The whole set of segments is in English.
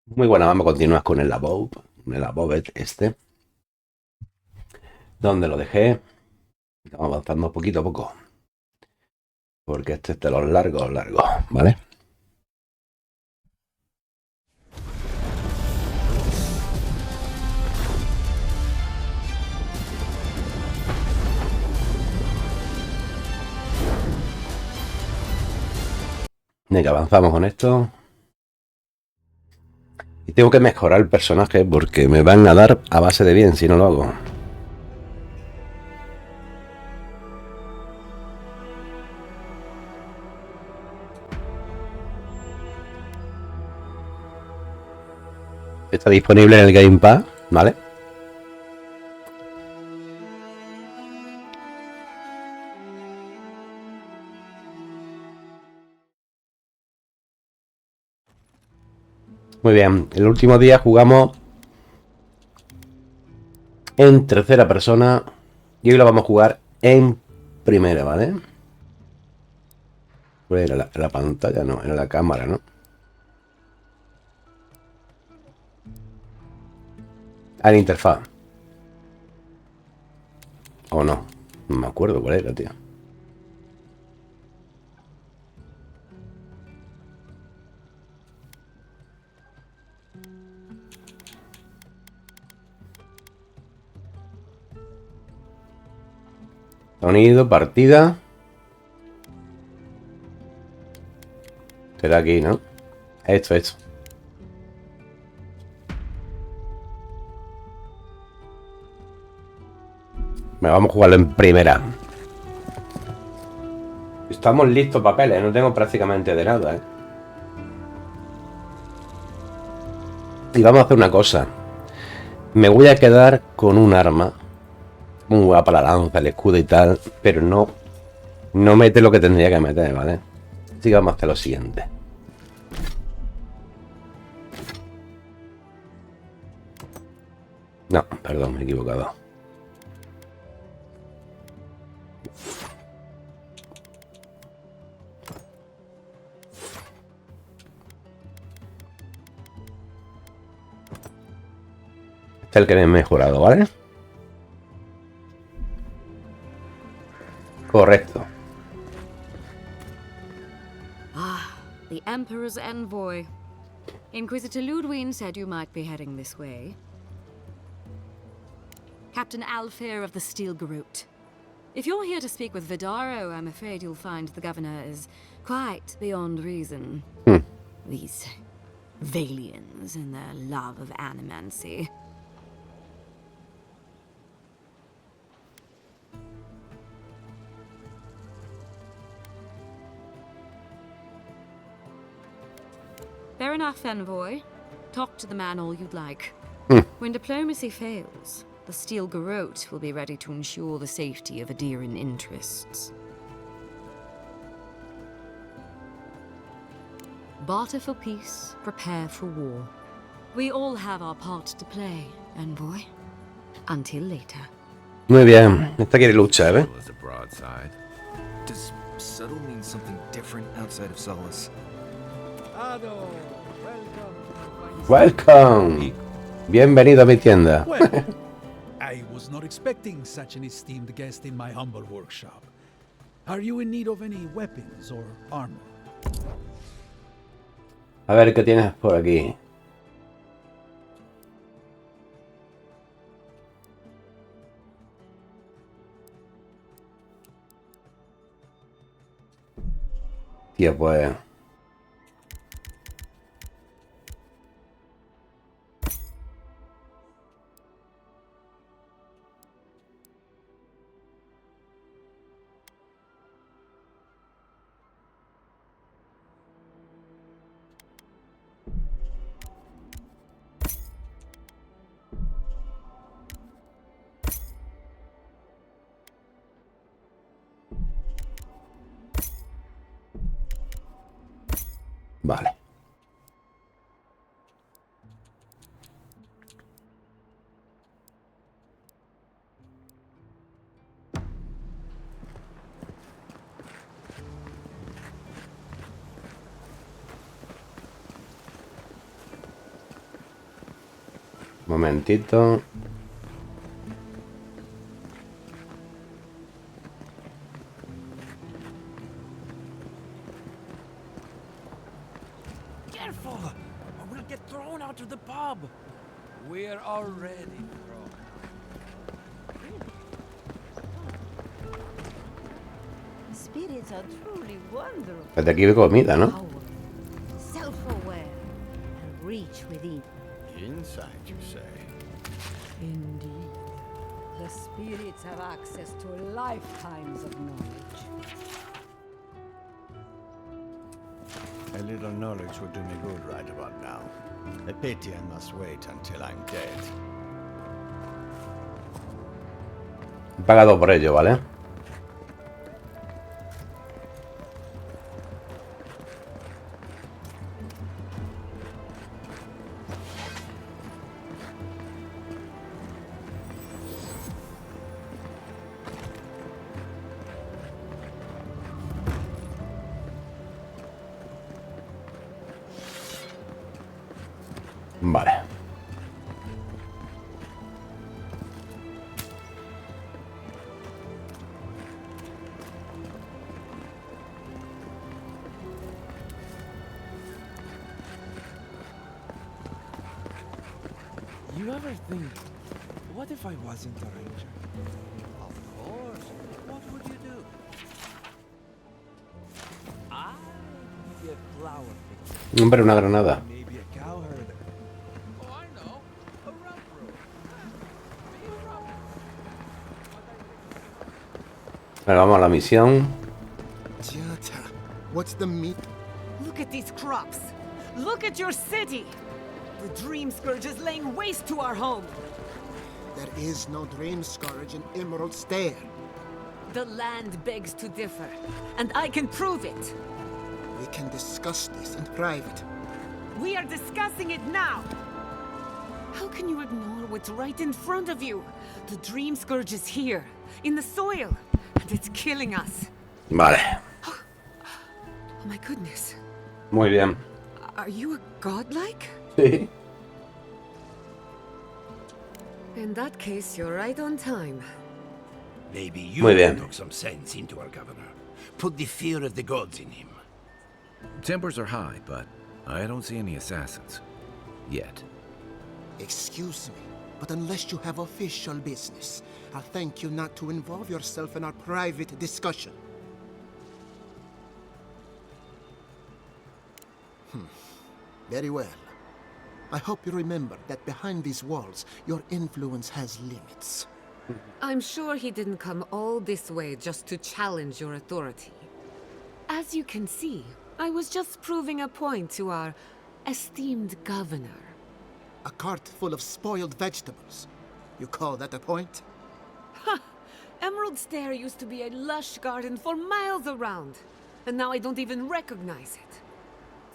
Muy buena, vamos a continuar con el Avowed este, donde lo dejé. Estamos avanzando poquito a poco, porque este es de los largos, ¿vale? Venga, avanzamos con esto. Y tengo que mejorar el personaje porque me van a dar a base de bien si no lo hago. Está disponible en el Game Pass, ¿vale? Muy bien, el último día jugamos en tercera persona y hoy lo vamos a jugar en primera, ¿vale? Pues era la pantalla, no, era la cámara, ¿no? Ah, la interfaz. ¿O no? No me acuerdo cuál era, tío. Sonido, partida. Será aquí, ¿no? Esto. Me vamos a jugarlo en primera. Estamos listos, papeles. No tengo prácticamente de nada, ¿eh? Y vamos a hacer una cosa. Me voy a quedar con un arma. Muy guapa la lanza, el escudo y tal. Pero no mete lo que tendría que meter, ¿vale? Así que vamos a hacer lo siguiente. No, perdón, me he equivocado. Este es el que me he mejorado, ¿vale? Correcto. Ah, the Emperor's envoy. Inquisitor Ludwig said you might be heading this way. Captain Alfir of the Steel Garrote. If you're here to speak with Vidaro, I'm afraid you'll find the governor is quite beyond reason. These Valians and their love of animancy. Fair enough, envoy. Talk to the man all you'd like. When diplomacy fails, the Steel Garrote will be ready to ensure the safety of Adiran interests. Barter for peace, prepare for war. We all have our part to play, envoy. Until later. Muy bien. Esta quiere luchar, ¿eh? As a broadside. Does subtle mean something different outside of Solace? Welcome. Bienvenido a mi tienda. Well, I was not expecting such an esteemed guest in my humble workshop. Are you in need of any weapons or armor? A ver qué tienes por aquí. Tío, pues... Vale. Momentito. Careful! Or we'll get thrown out of the pub. We're already thrown. Spirits are truly wonderful. Desde aquí ve comida, ¿no? Power, self-aware, and reach within. Inside, you say? Indeed. The spirits have access to lifetimes of knowledge. A little knowledge would do me good right about now. A pity I must wait until I'm dead. He pagado por ello, ¿vale? Vale. You ever think, what if I wasn't a ranger? Of course. What would you do? I'd be a flower picker. Hombre, una granada. Maybe a cow herder. Oh, I know. A rough road. Be a rough road. Vale, vamos a la misión. Jata, what's the meat? Look at these crops. Look at your city. The Dream Scourge is laying waste to our home. There is no dream scourge in Emerald Stair. The land begs to differ, and I can prove it. We can discuss this in private. We are discussing it now. How can you ignore what's right in front of you? The Dream Scourge is here, in the soil, and it's killing us. Vale. Oh my goodness. Muy bien. Are you a godlike? Sí. In that case, you're right on time. Maybe you Muy can bien. talk some sense into our governor. Put the fear of the gods in him. Tempers are high, but I don't see any assassins. Yet. Excuse me, but unless you have official business, I'll thank you not to involve yourself in our private discussion. Very well. I hope you remember that behind these walls, your influence has limits. I'm sure he didn't come all this way just to challenge your authority. As you can see, I was just proving a point to our esteemed governor. A cart full of spoiled vegetables. You call that a point? Emerald Stair used to be a lush garden for miles around, and now I don't even recognize it.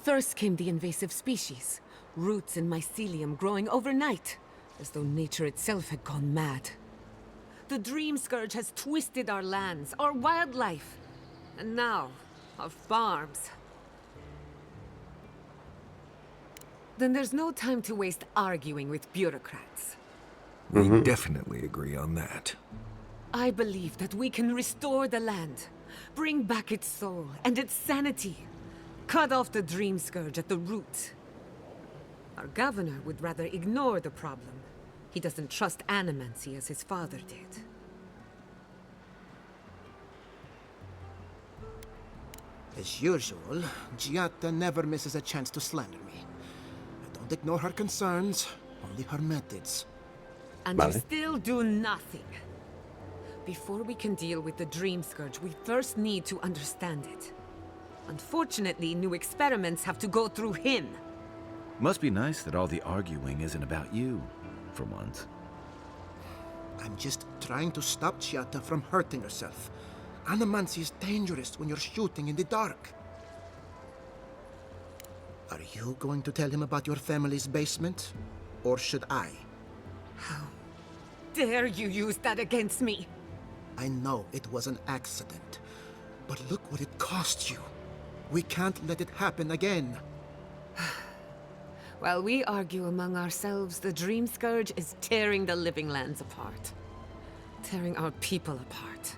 First came the invasive species, roots and mycelium growing overnight, as though nature itself had gone mad. The Dream Scourge has twisted our lands, our wildlife, and now, our farms. Then there's no time to waste arguing with bureaucrats. We definitely agree on that. I believe that we can restore the land, bring back its soul and its sanity, cut off the Dream Scourge at the root. Our governor would rather ignore the problem. He doesn't trust animancy as his father did. As usual, Giatta never misses a chance to slander me. I don't ignore her concerns, only her methods. And Vale. you still do nothing. Before we can deal with the Dream Scourge, we first need to understand it. Unfortunately, new experiments have to go through him. Must be nice that all the arguing isn't about you, for once. I'm just trying to stop Giatta from hurting herself. Animancy is dangerous when you're shooting in the dark. Are you going to tell him about your family's basement? Or should I? How dare you use that against me? I know it was an accident, but look what it cost you. We can't let it happen again. While we argue among ourselves, the Dream Scourge is tearing the living lands apart. Tearing our people apart.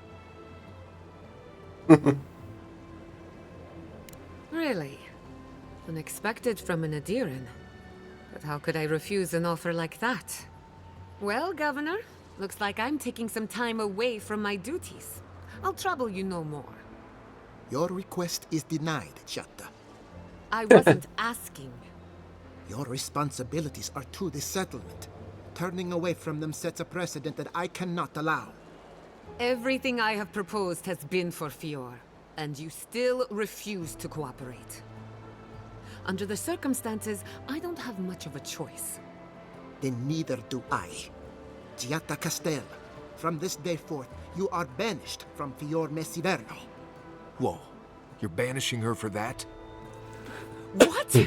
Really? Unexpected from an Adiran. But how could I refuse an offer like that? Well, Governor, looks like I'm taking some time away from my duties. I'll trouble you no more. Your request is denied, Giatta. I wasn't asking. Your responsibilities are to the settlement. Turning away from them sets a precedent that I cannot allow. Everything I have proposed has been for Fior, and you still refuse to cooperate. Under the circumstances, I don't have much of a choice. Then neither do I. Giatta Castel, from this day forth, you are banished from Fior Messiverno. Whoa. You're banishing her for that? What?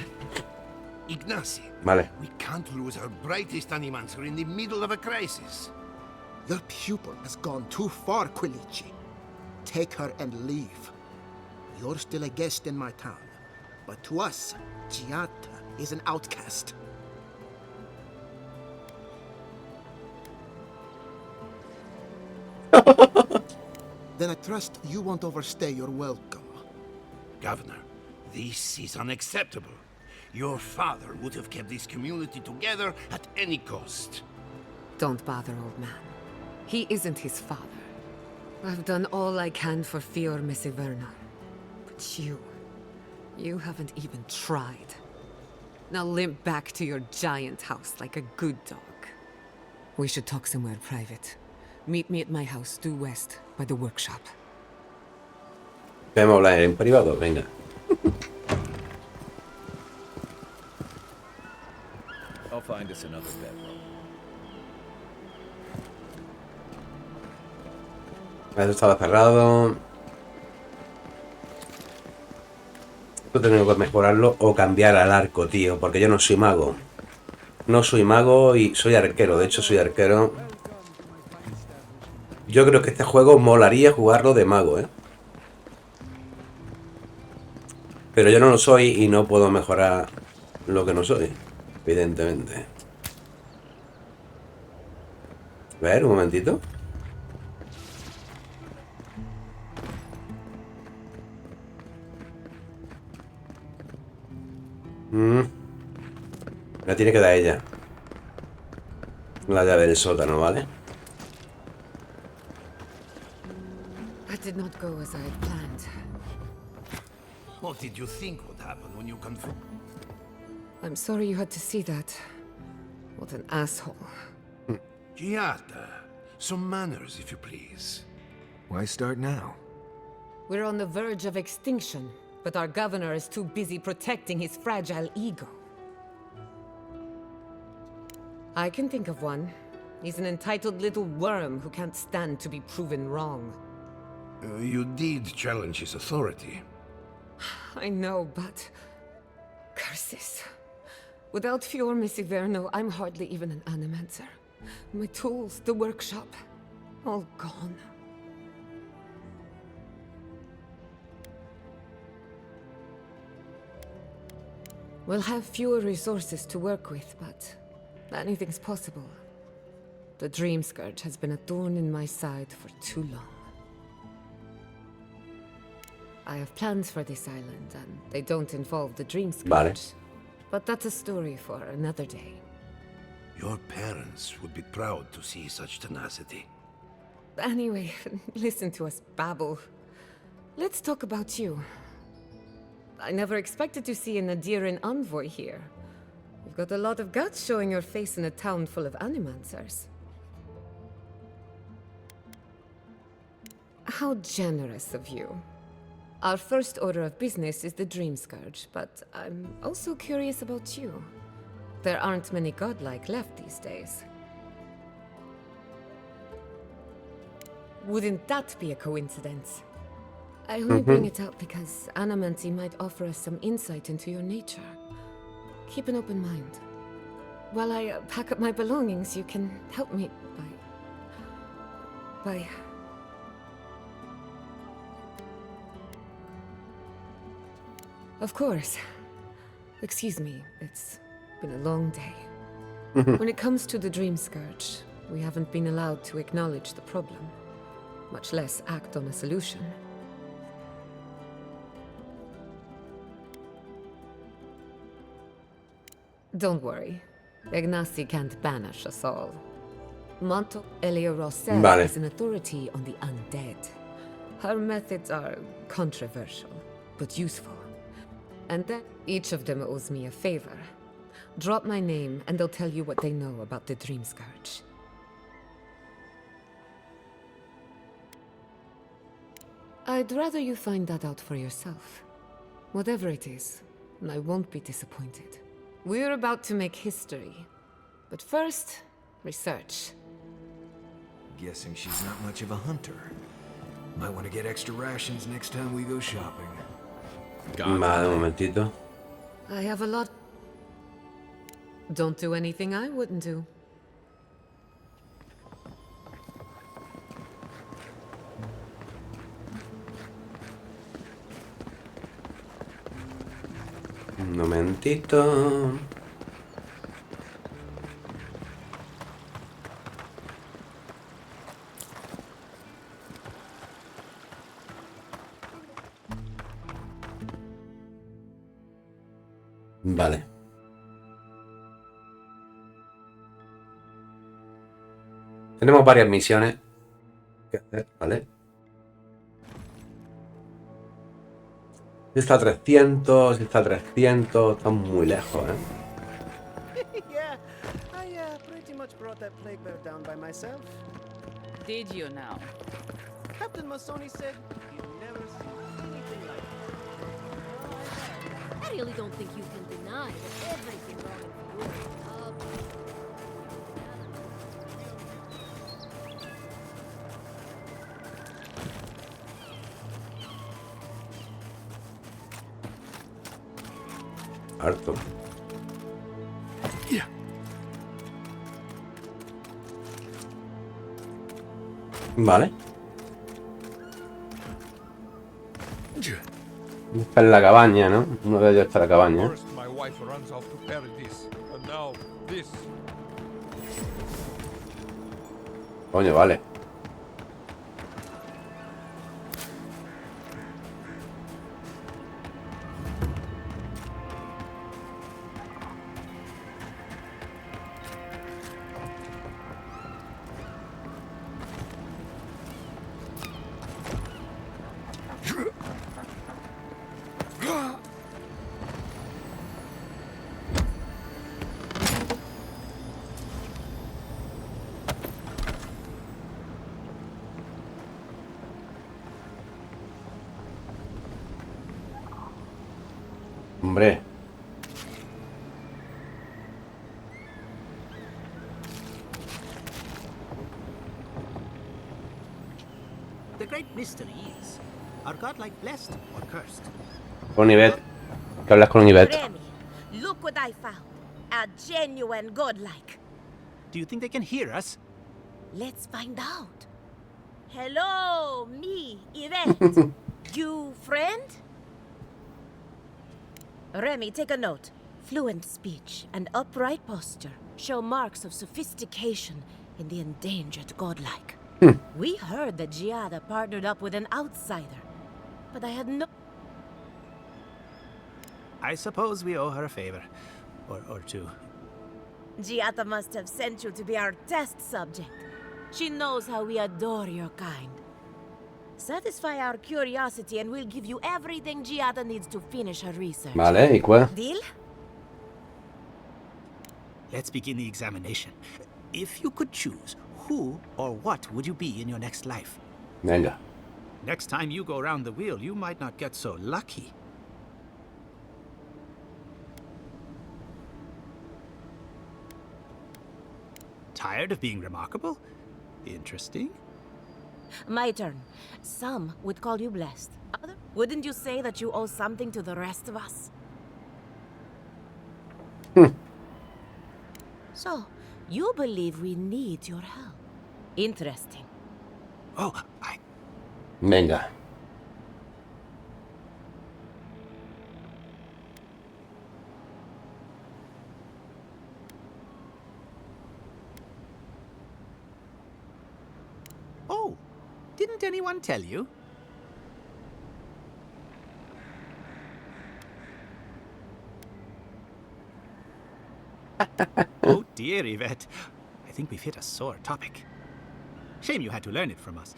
Ignacy, Vale. we can't lose our brightest animancer in the middle of a crisis. Your pupil has gone too far, Quilici. Take her and leave. You're still a guest in my town, but to us, Giatta is an outcast. Then I trust you won't overstay your welcome. Governor, this is unacceptable. Your father would have kept this community together at any cost. Don't bother, old man. He isn't his father. I've done all I can for Fior Messiverno. But you haven't even tried. Now limp back to your giant house like a good dog. We should talk somewhere private. Meet me at my house due west by the workshop. Podemos hablar en privado, venga. I'll find us another bedroom. Eso estaba cerrado. Esto tengo que mejorarlo o cambiar al arco, tío, porque yo no soy mago. No soy mago y soy arquero. De hecho, soy arquero. Yo creo que este juego molaría jugarlo de mago, ¿eh? Pero yo no lo soy y no puedo mejorar lo que no soy, evidentemente. A ver, un momentito. La tiene que dar ella. La llave del sótano, ¿vale? That did not go as I had planned. What did you think would happen when you confront? I'm sorry you had to see that. What an asshole. Giatta, some manners, if you please. Why start now? We're on the verge of extinction, but our governor is too busy protecting his fragile ego. I can think of one. He's an entitled little worm who can't stand to be proven wrong. You did challenge his authority. I know, but... curses. Without Fior Messiverno, I'm hardly even an animancer. My tools, the workshop, all gone. We'll have fewer resources to work with, but anything's possible. The Dream Scourge has been a thorn in my side for too long. I have plans for this island, and they don't involve the Dream Scourge. Vale. But that's a story for another day. Your parents would be proud to see such tenacity. Anyway, listen to us babble. Let's talk about you. I never expected to see an Adiran envoy here. You've got a lot of guts showing your face in a town full of animancers. How generous of you. Our first order of business is the Dream Scourge, but I'm also curious about you. There aren't many godlike left these days. Wouldn't that be a coincidence? I only bring it up because Animancy might offer us some insight into your nature. Keep an open mind. While I pack up my belongings, you can help me by... Of course. Excuse me, it's Been a long day. When it comes to the Dream Scourge, we haven't been allowed to acknowledge the problem, much less act on a solution. Don't worry. Ignasi can't banish us all. Monto Elia Rossel Vale. is an authority on the undead. Her methods are controversial, but useful. And then each of them owes me a favor. Drop my name, and they'll tell you what they know about the Dream Scourge. I'd rather you find that out for yourself. Whatever it is, I won't be disappointed. We're about to make history. But first, research. Guessing she's not much of a hunter. Might want to get extra rations next time we go shopping. Vale, un momentito. I have a lot. Don't do anything I wouldn't do. Un momentito. Vale. Tenemos varias misiones que hacer, ¿vale? Está a 300, está a 300, está muy lejos, ¿eh? Yeah, I pretty much brought that plague bear down by myself. Did you now? Captain Masoni said he'd never seen anything like it. I really don't think you can deny that everything wrong with you is Harto. Vale. Está en la cabaña, ¿no? Uno de ellos está en la cabaña. First, my wife runs off to Paradise, and now this. Coño, vale. Hombre. The great mystery is, are godlike blessed or cursed? Con Ivette. Que hablas con Ivette. Remy, look what I found. A genuine godlike. Do you think they can hear us? Let's find out. Hello, me, Yvette. You friend? Remy, take a note. Fluent speech and upright posture show marks of sophistication in the endangered godlike. We heard that Giada partnered up with an outsider, but I had no... I suppose we owe her a favor. Or two. Giada must have sent you to be our test subject. She knows how we adore your kind. Satisfy our curiosity and we'll give you everything Giada needs to finish her research. Vale, ¿y cuál? Deal? Let's begin the examination. If you could choose, who or what would you be in your next life? Venga. Next time you go around the wheel, you might not get so lucky. Tired of being remarkable? Interesting. My turn. Some would call you blessed. Other, wouldn't you say that you owe something to the rest of us? So, you believe we need your help. Interesting. Oh, Venga. Didn't anyone tell you? Oh dear, Yvette. I think we've hit a sore topic. Shame you had to learn it from us.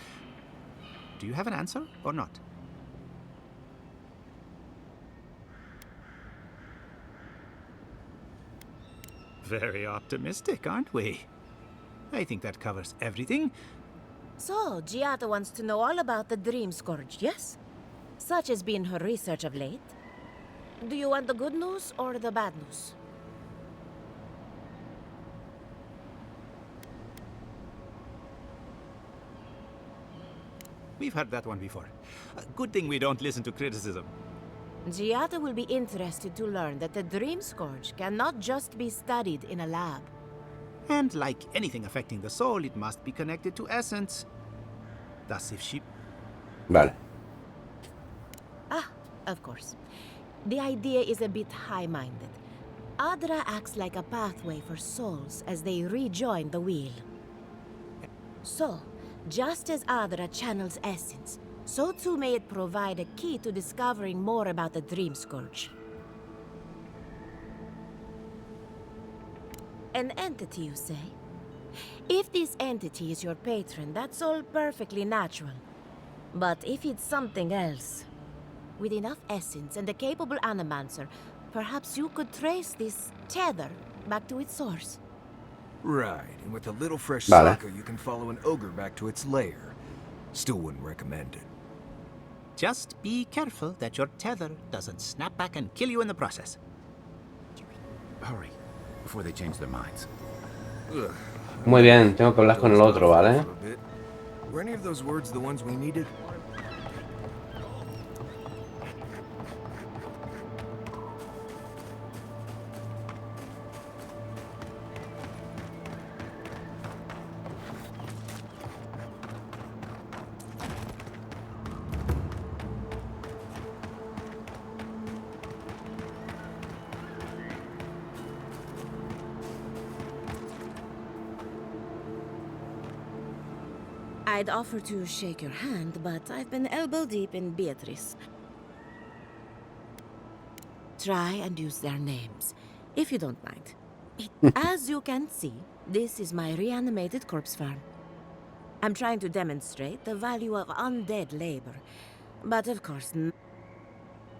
Do you have an answer or not? Very optimistic, aren't we? I think that covers everything. So, Giada wants to know all about the Dream Scourge, yes? Such has been her research of late. Do you want the good news or the bad news? We've heard that one before. Good thing we don't listen to criticism. Giada will be interested to learn that the Dream Scourge cannot just be studied in a lab. And like anything affecting the soul, it must be connected to essence. Thus, if she... Vale. Ah, of course. The idea is a bit high-minded. Adra acts like a pathway for souls as they rejoin the wheel. So, just as Adra channels essence, so too may it provide a key to discovering more about the Dream Scourge. An entity, you say? If this entity is your patron, that's all perfectly natural. But if it's something else, with enough essence and a capable animancer, perhaps you could trace this tether back to its source. Right, and with a little fresh Vale. soccer, you can follow an ogre back to its lair. Still wouldn't recommend it. Just be careful that your tether doesn't snap back and kill you in the process. Hurry, before they change their minds. Ugh. Muy bien, tengo que hablar con el otro, ¿vale? Were any of those words the ones we needed? I'd offer to shake your hand, but I've been elbow deep in Beatrice. Try and use their names, if you don't mind. As you can see, this is my reanimated corpse farm. I'm trying to demonstrate the value of undead labor, but of course...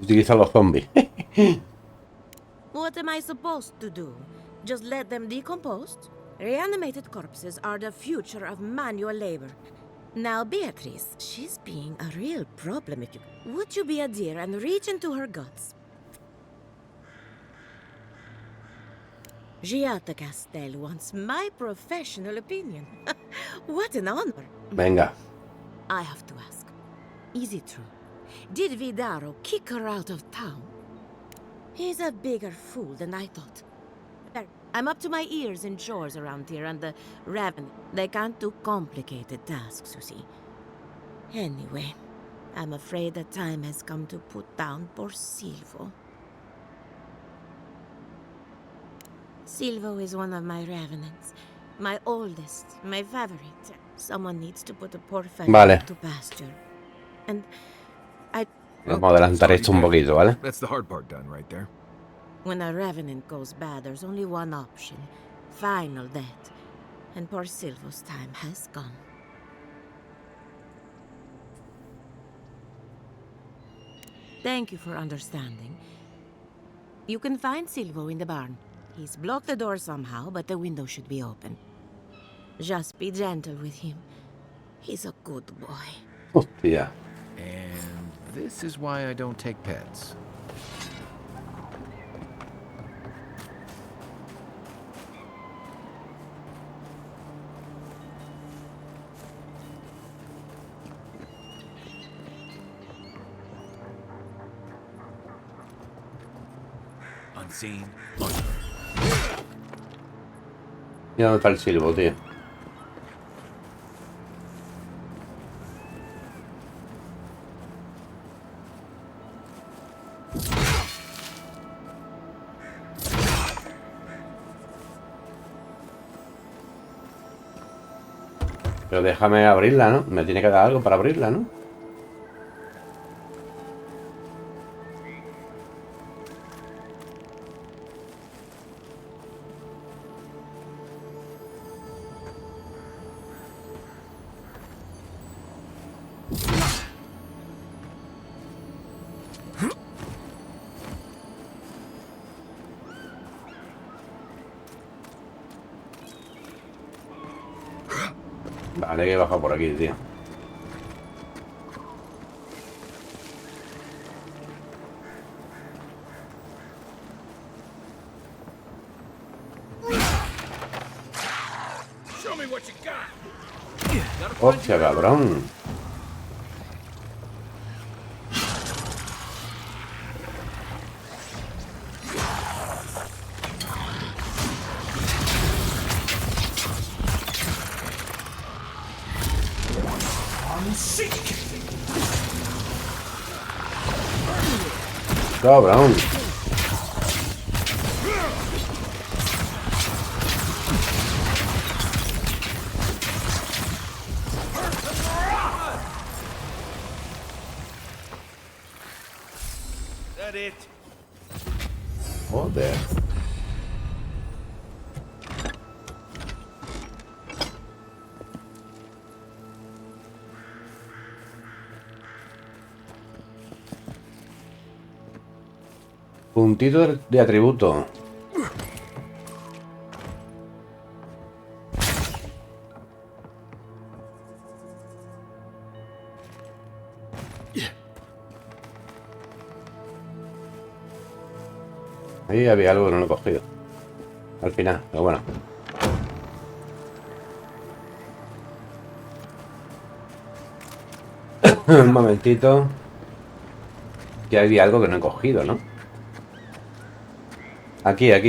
Utiliza los zombies. What am I supposed to do? Just let them decompose? Reanimated corpses are the future of manual labor. Now, Beatrice, she's being a real problem if you... Would you be a dear and reach into her guts? Giada Castel wants my professional opinion. What an honor. Venga. I have to ask, is it true? Did Vidaro kick her out of town? He's a bigger fool than I thought. I'm up to my ears in chores around here, and the Raven, they can't do complicated tasks, you see. Anyway, I'm afraid the time has come to put down poor Silvo. Silvo is one of my Revenants. My oldest, my favorite. Someone needs to put a poor fellow to pasture. And I... Vamos a adelantar esto un poquito, ¿vale? That's the hard part done right there. When a Revenant goes bad, there's only one option. Final death. And poor Silvo's time has come. Thank you for understanding. You can find Silvo in the barn. He's blocked the door somehow, but the window should be open. Just be gentle with him. He's a good boy. Hostia. And this is why I don't take pets. Unseen. Mira dónde está el silbo, tío. Pero déjame abrirla, ¿no? Me tiene que dar algo para abrirla, ¿no? Vale, que he bajado por aquí, tío. Hostia, cabrón. Cabrón. That it? Joder. Puntito de atributo. Ahí había algo que no lo he cogido. Al final, pero bueno. Un momentito. Que había algo que no he cogido, ¿no? Aquí. Va.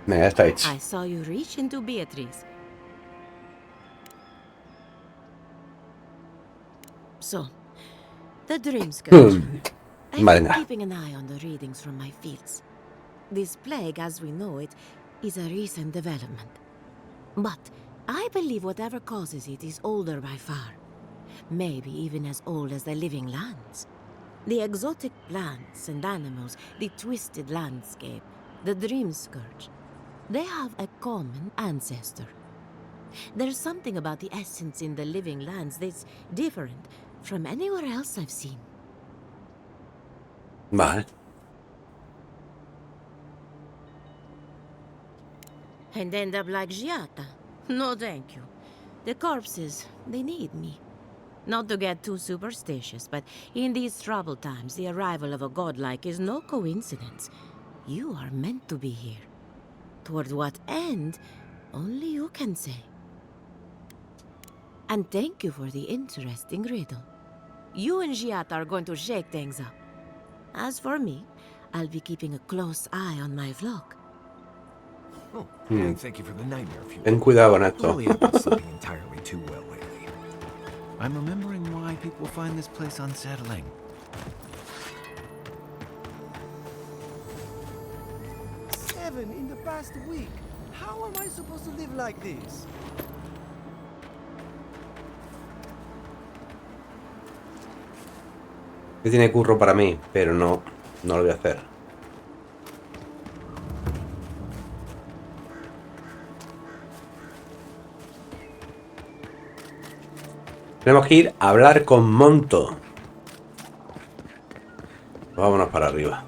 Venga, está hecho. I saw you reach into Beatrice. So, the dream scourge. I've been keeping an eye on the readings from my fields. This plague, as we know it, is a recent development. But I believe whatever causes it is older by far. Maybe even as old as the living lands. The exotic plants and animals, the twisted landscape, the dream scourge. They have a common ancestor. There's something about the essence in the living lands that's different from anywhere else I've seen. Vale. And end up like Giata. No thank you. The corpses, they need me. Not to get too superstitious, but in these troubled times, the arrival of a godlike is no coincidence. You are meant to be here. Toward what end, only you can say. And thank you for the interesting riddle. You and Giata are going to shake things up. As for me, I'll be keeping a close eye on my flock. Oh, and thank you for the nightmare fuel. Ten cuidado con esto. Really, I've been sleeping entirely too well lately. I'm remembering why people find this place unsettling. In the past week. How am I supposed to live like this? Que tiene curro para mí, pero no lo voy a hacer. Tenemos que ir a hablar con Monto. Vámonos para arriba.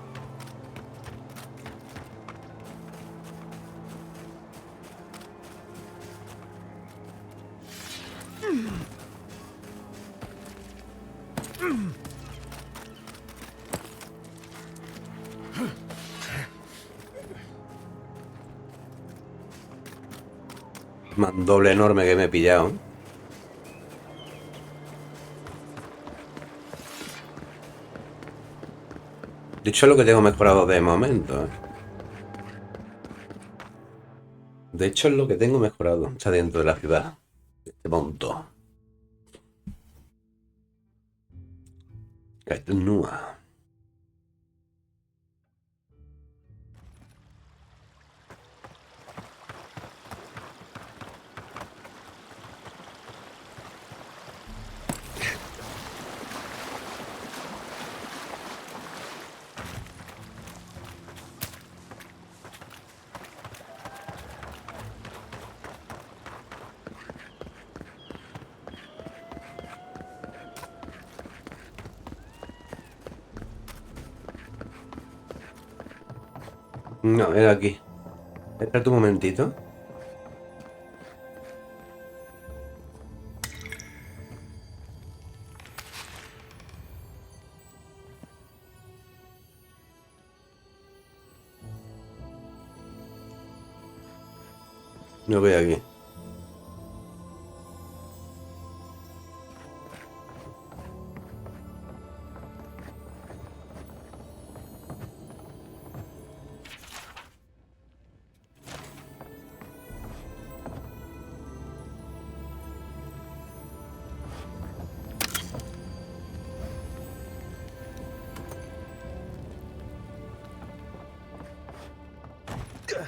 Mandoble enorme que me he pillado. De hecho, es lo que tengo mejorado de momento, ¿eh? De hecho, es lo que tengo mejorado. Está dentro de la ciudad. Este punto. Nua. No, era aquí. Espera un momentito. No voy aquí.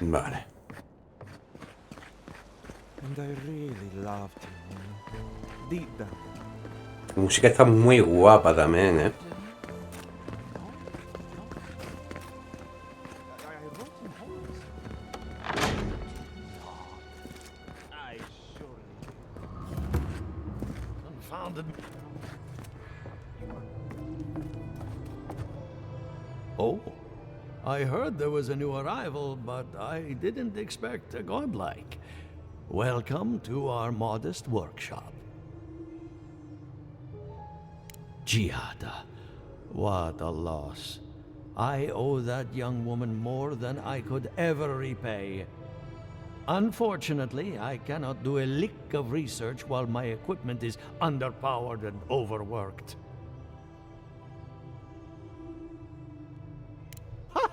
Vale. And I really loved you, you know. Deep down. La música está muy guapa también, ¿eh? I wrote some poems. I surely Confounded. Oh, I heard there was a new arrival, but I didn't expect a godlike. Welcome to our modest workshop. Giada, what a loss. I owe that young woman more than I could ever repay. Unfortunately, I cannot do a lick of research while my equipment is underpowered and overworked. Ha!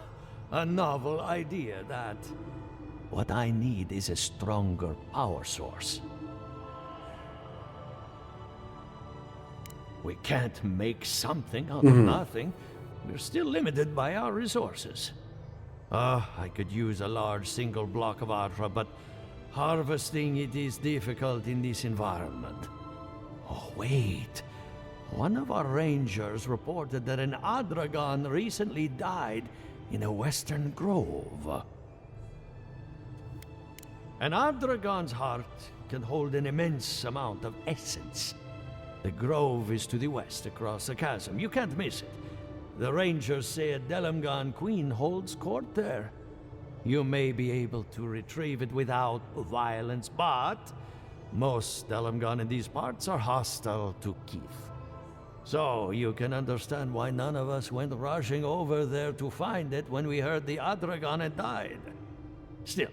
A novel idea, that. What I need is a stronger power source. We can't make something out of nothing. We're still limited by our resources. I could use a large single block of Atra, but harvesting it is difficult in this environment. Oh, wait. One of our rangers reported that an Adragon recently died in a western grove. An Adragon's heart can hold an immense amount of essence. The grove is to the west, across the chasm. You can't miss it. The rangers say a Delamgon queen holds court there. You may be able to retrieve it without violence, but most Delamgon in these parts are hostile to Keith. So you can understand why none of us went rushing over there to find it when we heard the Adragon had died. Still,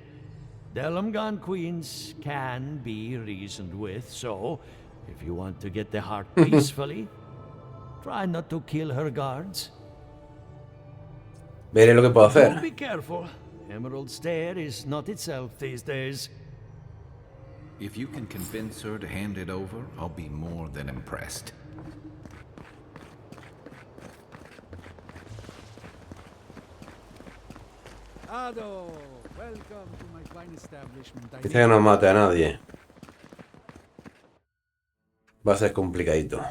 Delamgon queens can be reasoned with, so if you want to get the heart peacefully, try not to kill her guards. Veré lo que puedo hacer. Don't be careful. Emerald Stair is not itself these days. If you can convince her to hand it over, I'll be more than impressed. Ado, welcome to my fine establishment. Dice que no mate a nadie. Va a ser complicadito.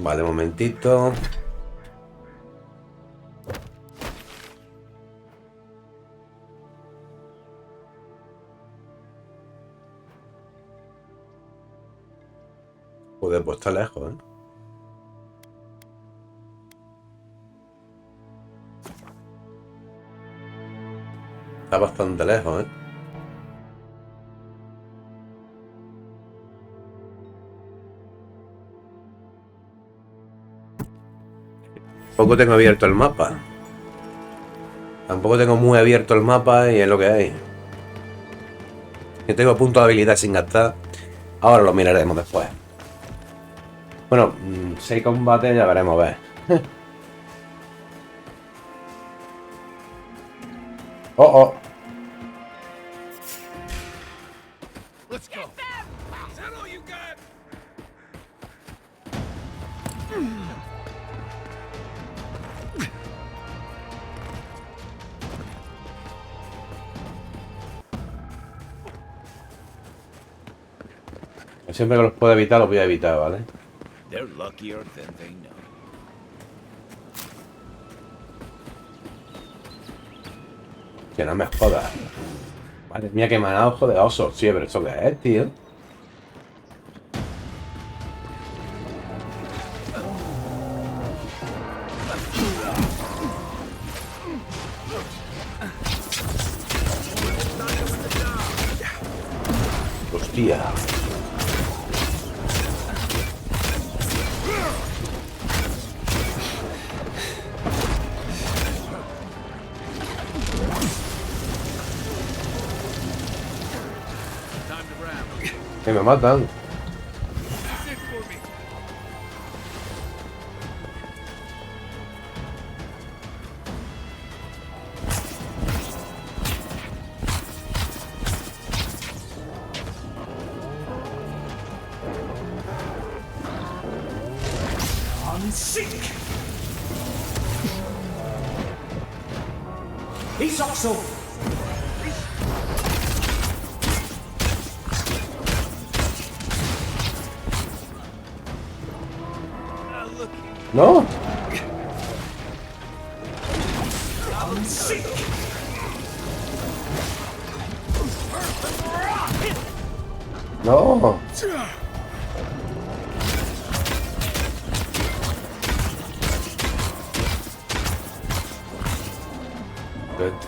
Vale, momentito. Joder, pues está lejos, ¿eh? Está bastante lejos, ¿eh? Tampoco tengo abierto el mapa. Tampoco tengo muy abierto el mapa y es lo que hay. Yo tengo puntos de habilidad sin gastar. Ahora lo miraremos después. Bueno, 6 combates ya veremos a ver. Oh, oh. Let's go. Is that all you got? Siempre que los pueda evitar, los voy a evitar, ¿vale? They're luckier than they know. Que no me jodas. Madre mía, que me ha dado ojo de oso. Sí, pero ¿eso qué es, tío? Hostia. Que me matan. He's also. No. No.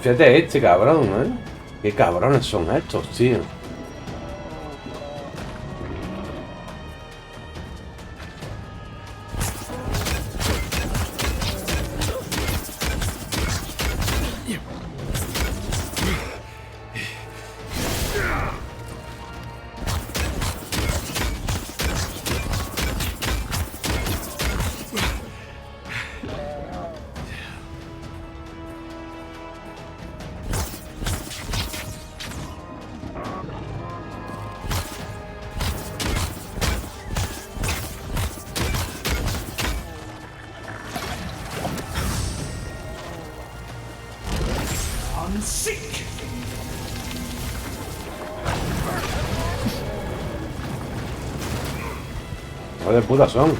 Fíjate este cabrón, ¿eh? Qué cabrones son estos, tío. Hijo de puta son.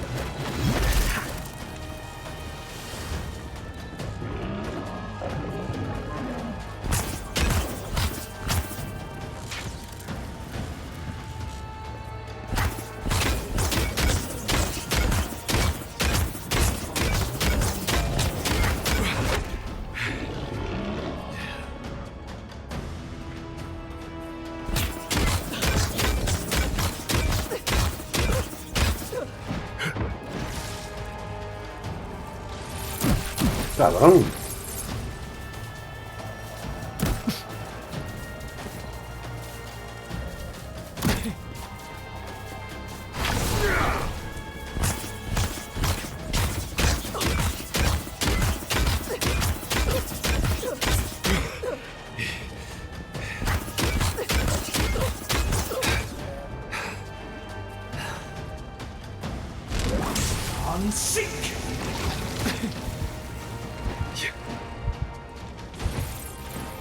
Cabrón.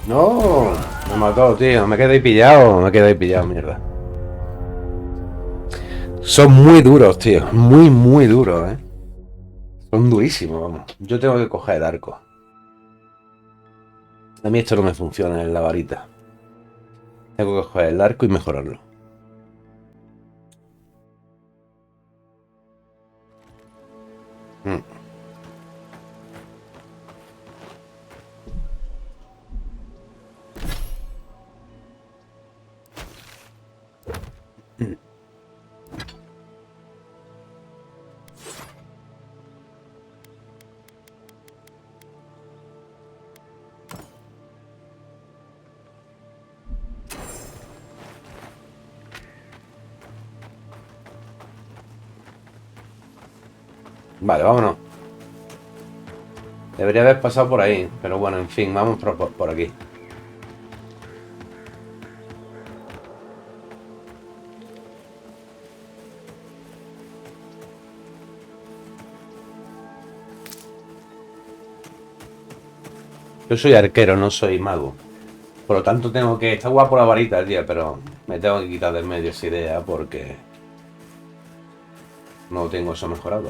No, me mató, tío. Me quedé pillado, mierda. Son muy duros, tío. Muy, muy duros, Son durísimos, vamos. Yo tengo que coger el arco. A mí esto no me funciona en la varita. Tengo que coger el arco y mejorarlo. Vale, vámonos. Debería haber pasado por ahí, pero bueno, en fin, vamos por aquí. Yo soy arquero, no soy mago. Por lo tanto tengo que... Está guapo la varita, tío, pero me tengo que quitar del medio esa idea porque no tengo eso mejorado.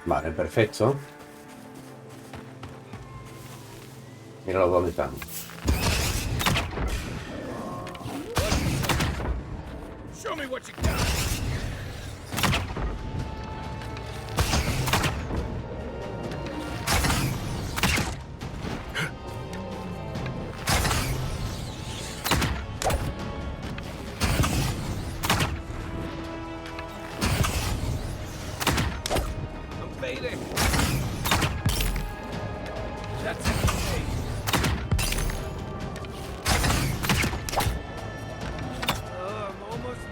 Vale, perfecto. Mira los dónde están. Show me what you got. I'm fading. That's it. I'm almost.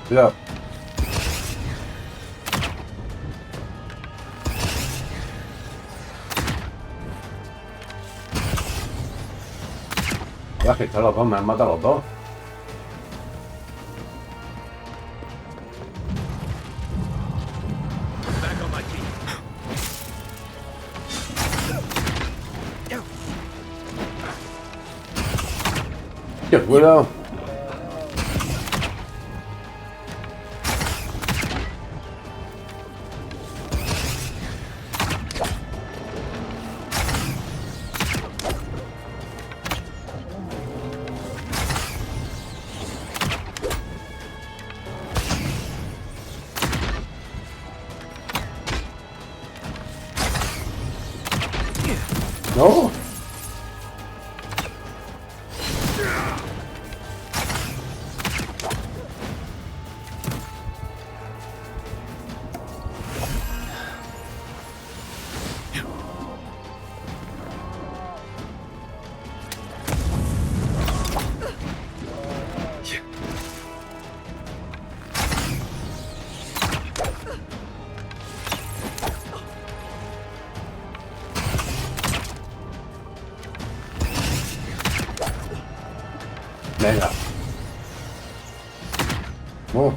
Cuidado. Hola, que están los dos, me han matado los dos. Back on my feet. Tío, cuidado. No. Venga. Oh.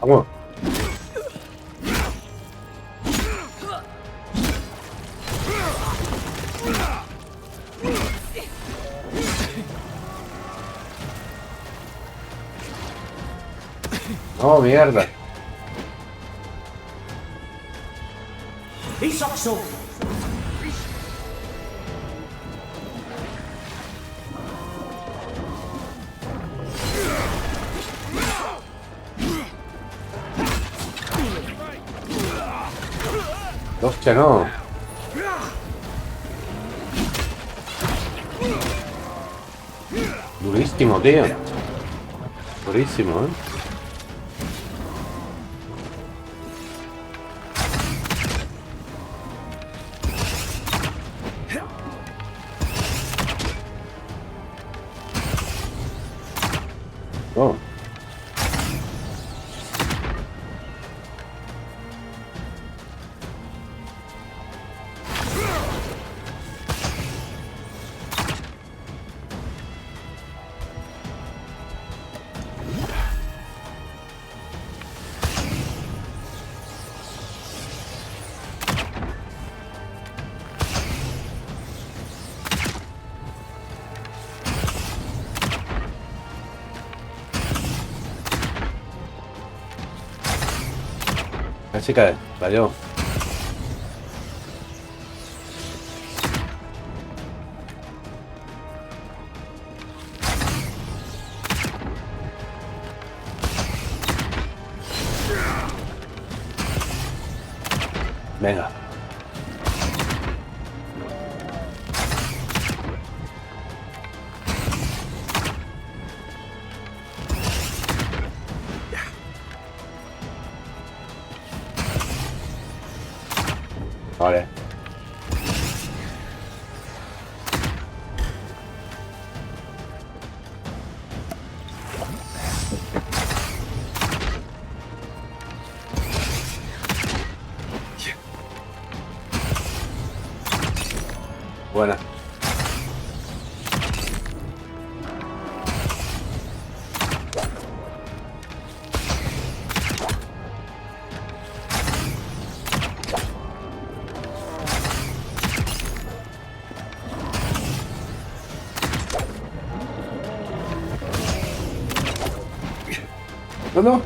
Vamos. Oh, mierda. Hostia, no. Durísimo, tío. Durísimo, ¿eh? Oh. Así cae, cayó. Venga. Vale. Buena. No.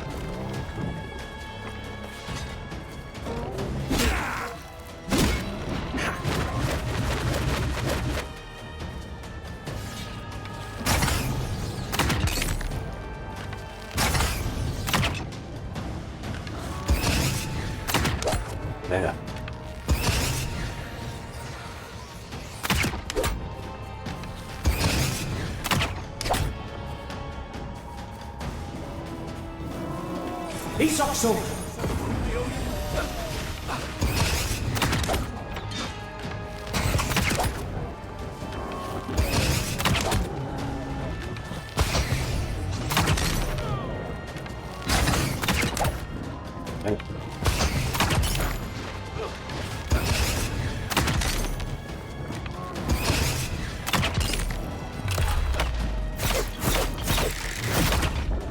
Venga. Isoxo!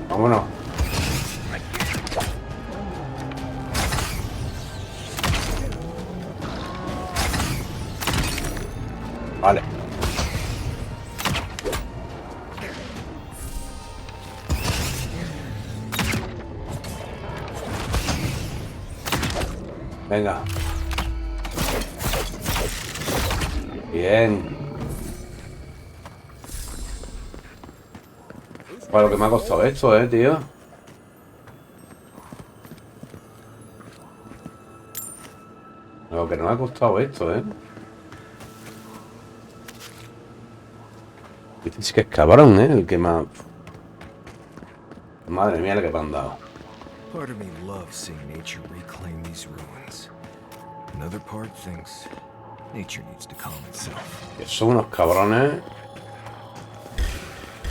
Vámonos. Vale. Venga. Bien. Bueno, lo que me ha costado esto, tío. Lo que nos ha costado esto, Este sí que es cabrón, el que más... Madre mía, el que me han dado. Part of me loves seeing nature reclaim these ruins. Another part thinks nature needs to calm itself. Que son unos cabrones.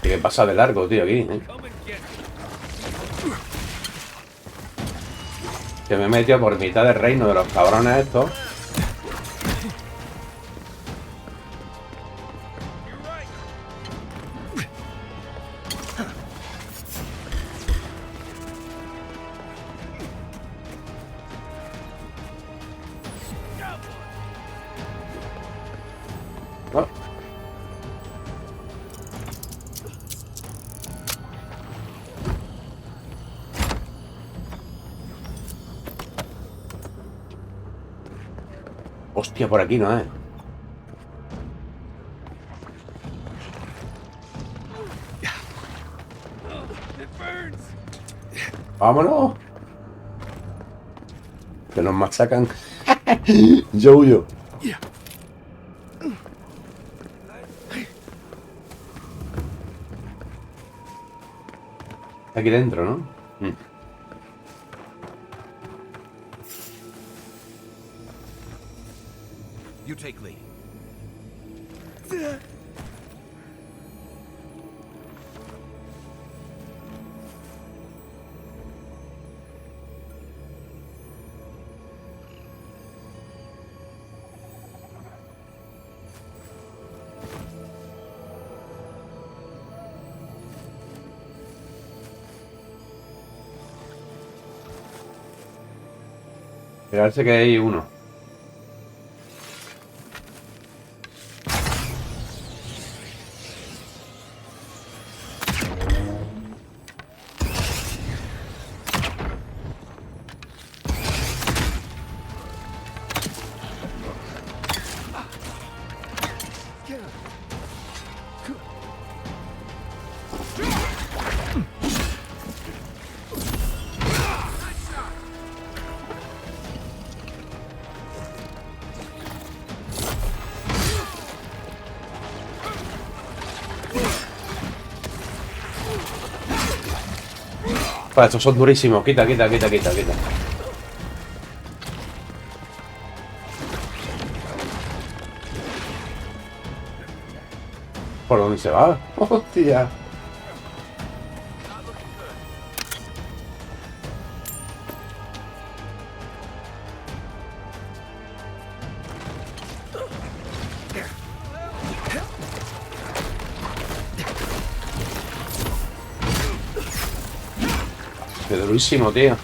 Y que pasa de largo, tío, aquí, Que me he metido por mitad del reino de los cabrones estos. Oh. Hostia, por aquí no, ¡Vámonos! Que nos machacan. Yo huyo. Está aquí dentro, ¿no? You take lead. Parece que hay uno. Estos son durísimos. Quita. ¿Por dónde se va? Hostia. Qué durísimo, tío.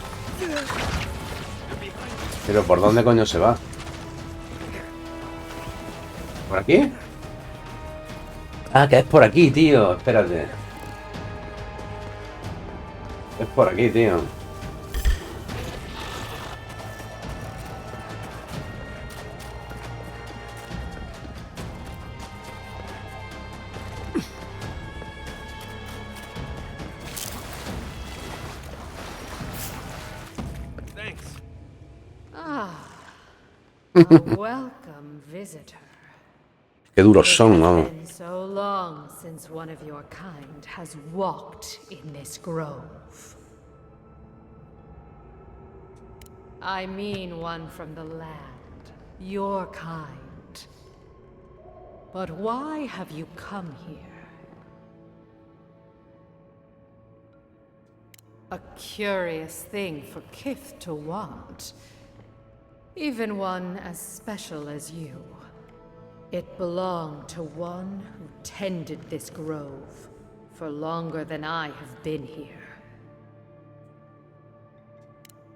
Pero ¿por dónde coño se va? ¿Por aquí? Ah, que es por aquí, tío. Espérate. Es por aquí, tío. A welcome visitor. Qué duros son, vamos. It's been so long since one of your kind has walked in this grove. I mean one from the land, your kind. But why have you come here? A curious thing for Kith to want. Even one as special as you. It belonged to one who tended this grove for longer than I have been here.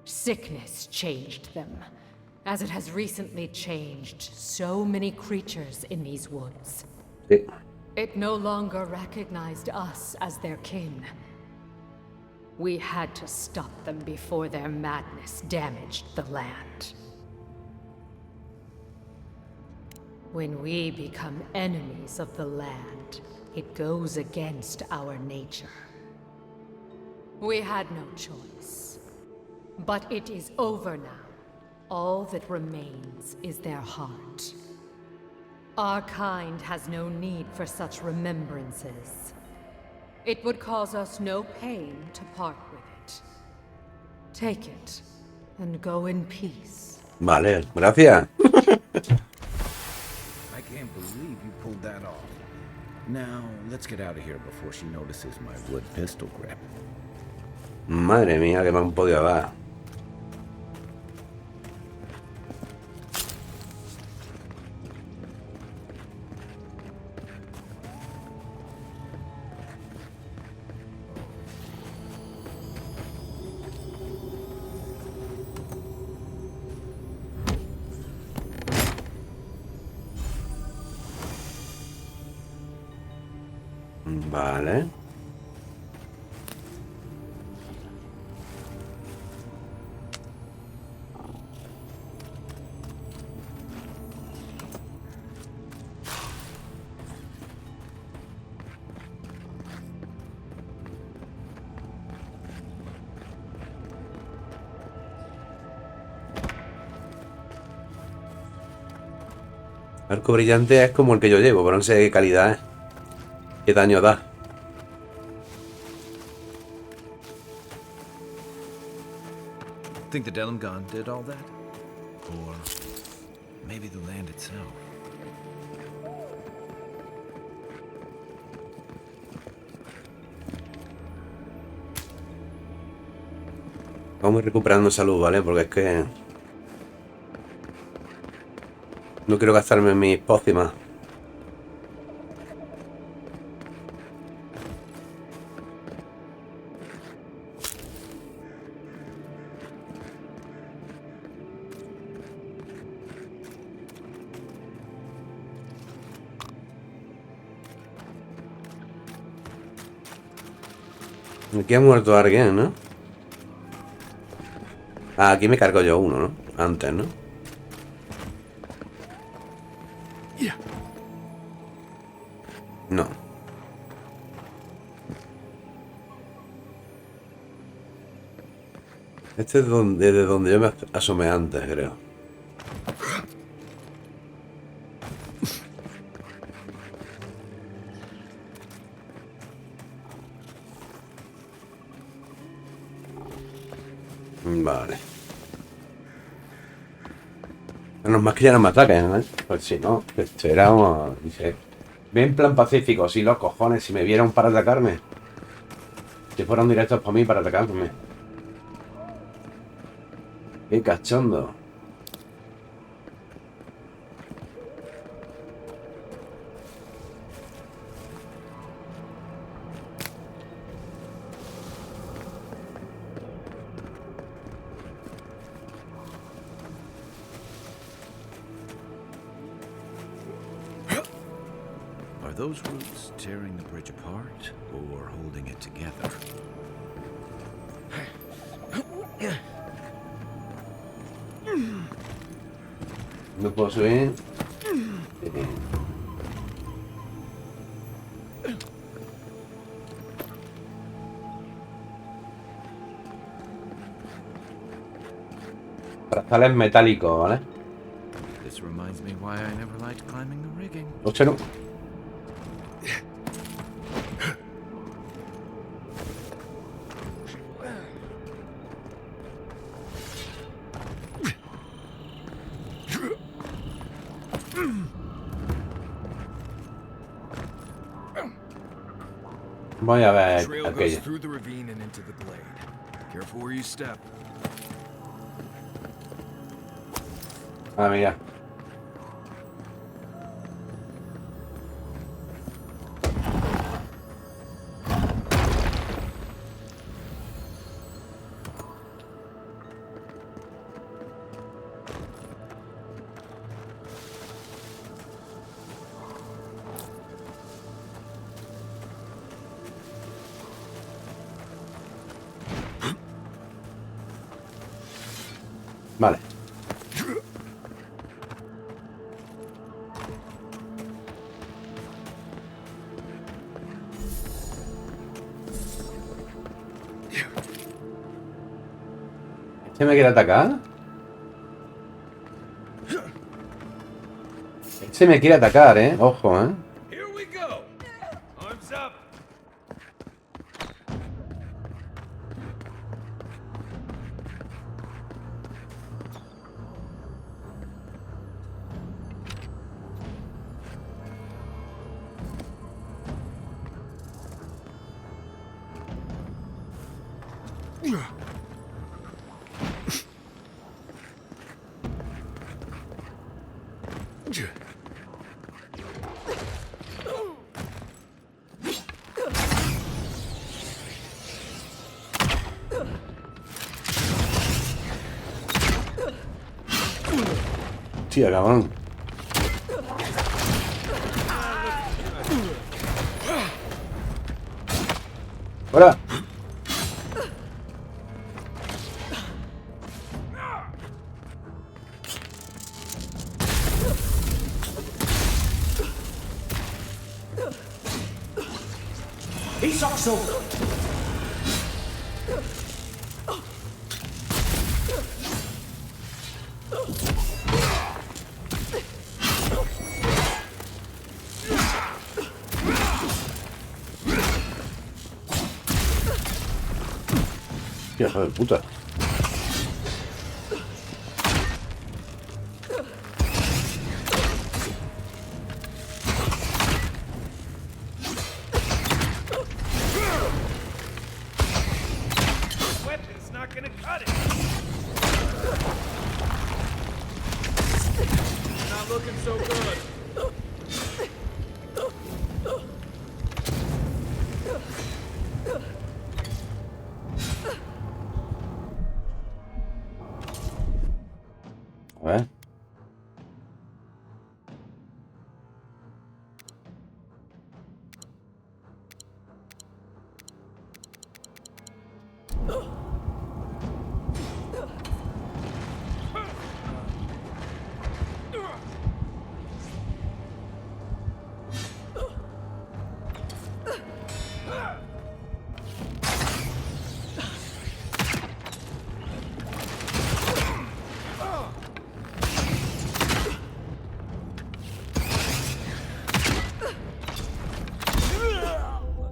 Sickness changed them, as it has recently changed so many creatures in these woods. It no longer recognized us as their kin. We had to stop them before their madness damaged the land. When we become enemies of the land, it goes against our nature. We had no choice. But it is over now. All that remains is their heart. Our kind has no need for such remembrances. It would cause us no pain to part with it. Take it, and go in peace. Vale, gracias. I can't believe you pulled that off. Now, let's get out of here before she notices my wood pistol grip. Madre mía, que me han podido dar. Vale. Arco brillante es como el que yo llevo, pero no sé qué calidad es. Qué daño da. Think the Delimgon did all that? Or maybe the land itself? Vamos recuperando salud, ¿vale? Porque es que no quiero gastarme mis pócimas. Aquí ha muerto alguien, ¿no? Ah, aquí me cargo yo uno, ¿no? Antes, ¿no? No. Este es de donde yo me asomé antes, creo. Vale. Menos más que ya no me ataquen, ¿eh? Pues si no, esto era dice, ve en plan pacífico, si los cojones, si me vieron para atacarme. Si fueron directos para mí para atacarme. Qué cachondo. Are those roots tearing the bridge apart or holding it together? No puedo subir. Brazales metálicos, ¿vale? This reminds me why I never liked climbing the rigging. Hostia, no. Voy a ver Trail goes aquello. through the ravine and into the glade. Careful where you step. Ah, mira. Vale. ¿Este me quiere atacar? Este me quiere atacar, ¿eh? Ojo, ¿eh? Here we go. Arms up. Tía, cabrón. ¡Hola! He's also. Tía, hijo de puta. Weapon's not gonna cut it. Not looking so good. A ver.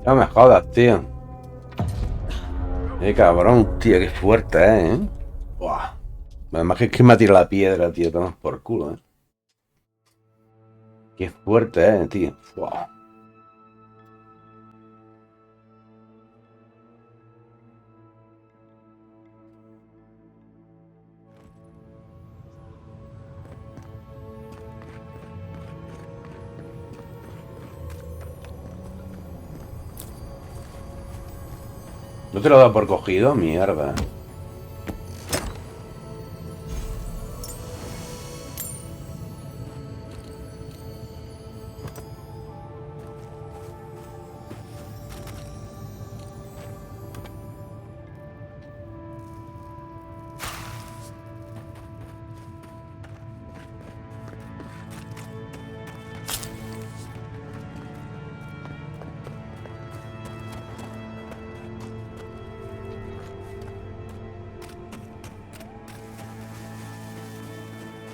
No me jodas, tío. Cabrón, tío, qué fuerte, ¿eh? Buah. Además que es que me ha tirado la piedra, tío. Tomas por culo, ¿eh? Qué fuerte, tío. Buah. ¿No te lo he dado por cogido? Mierda.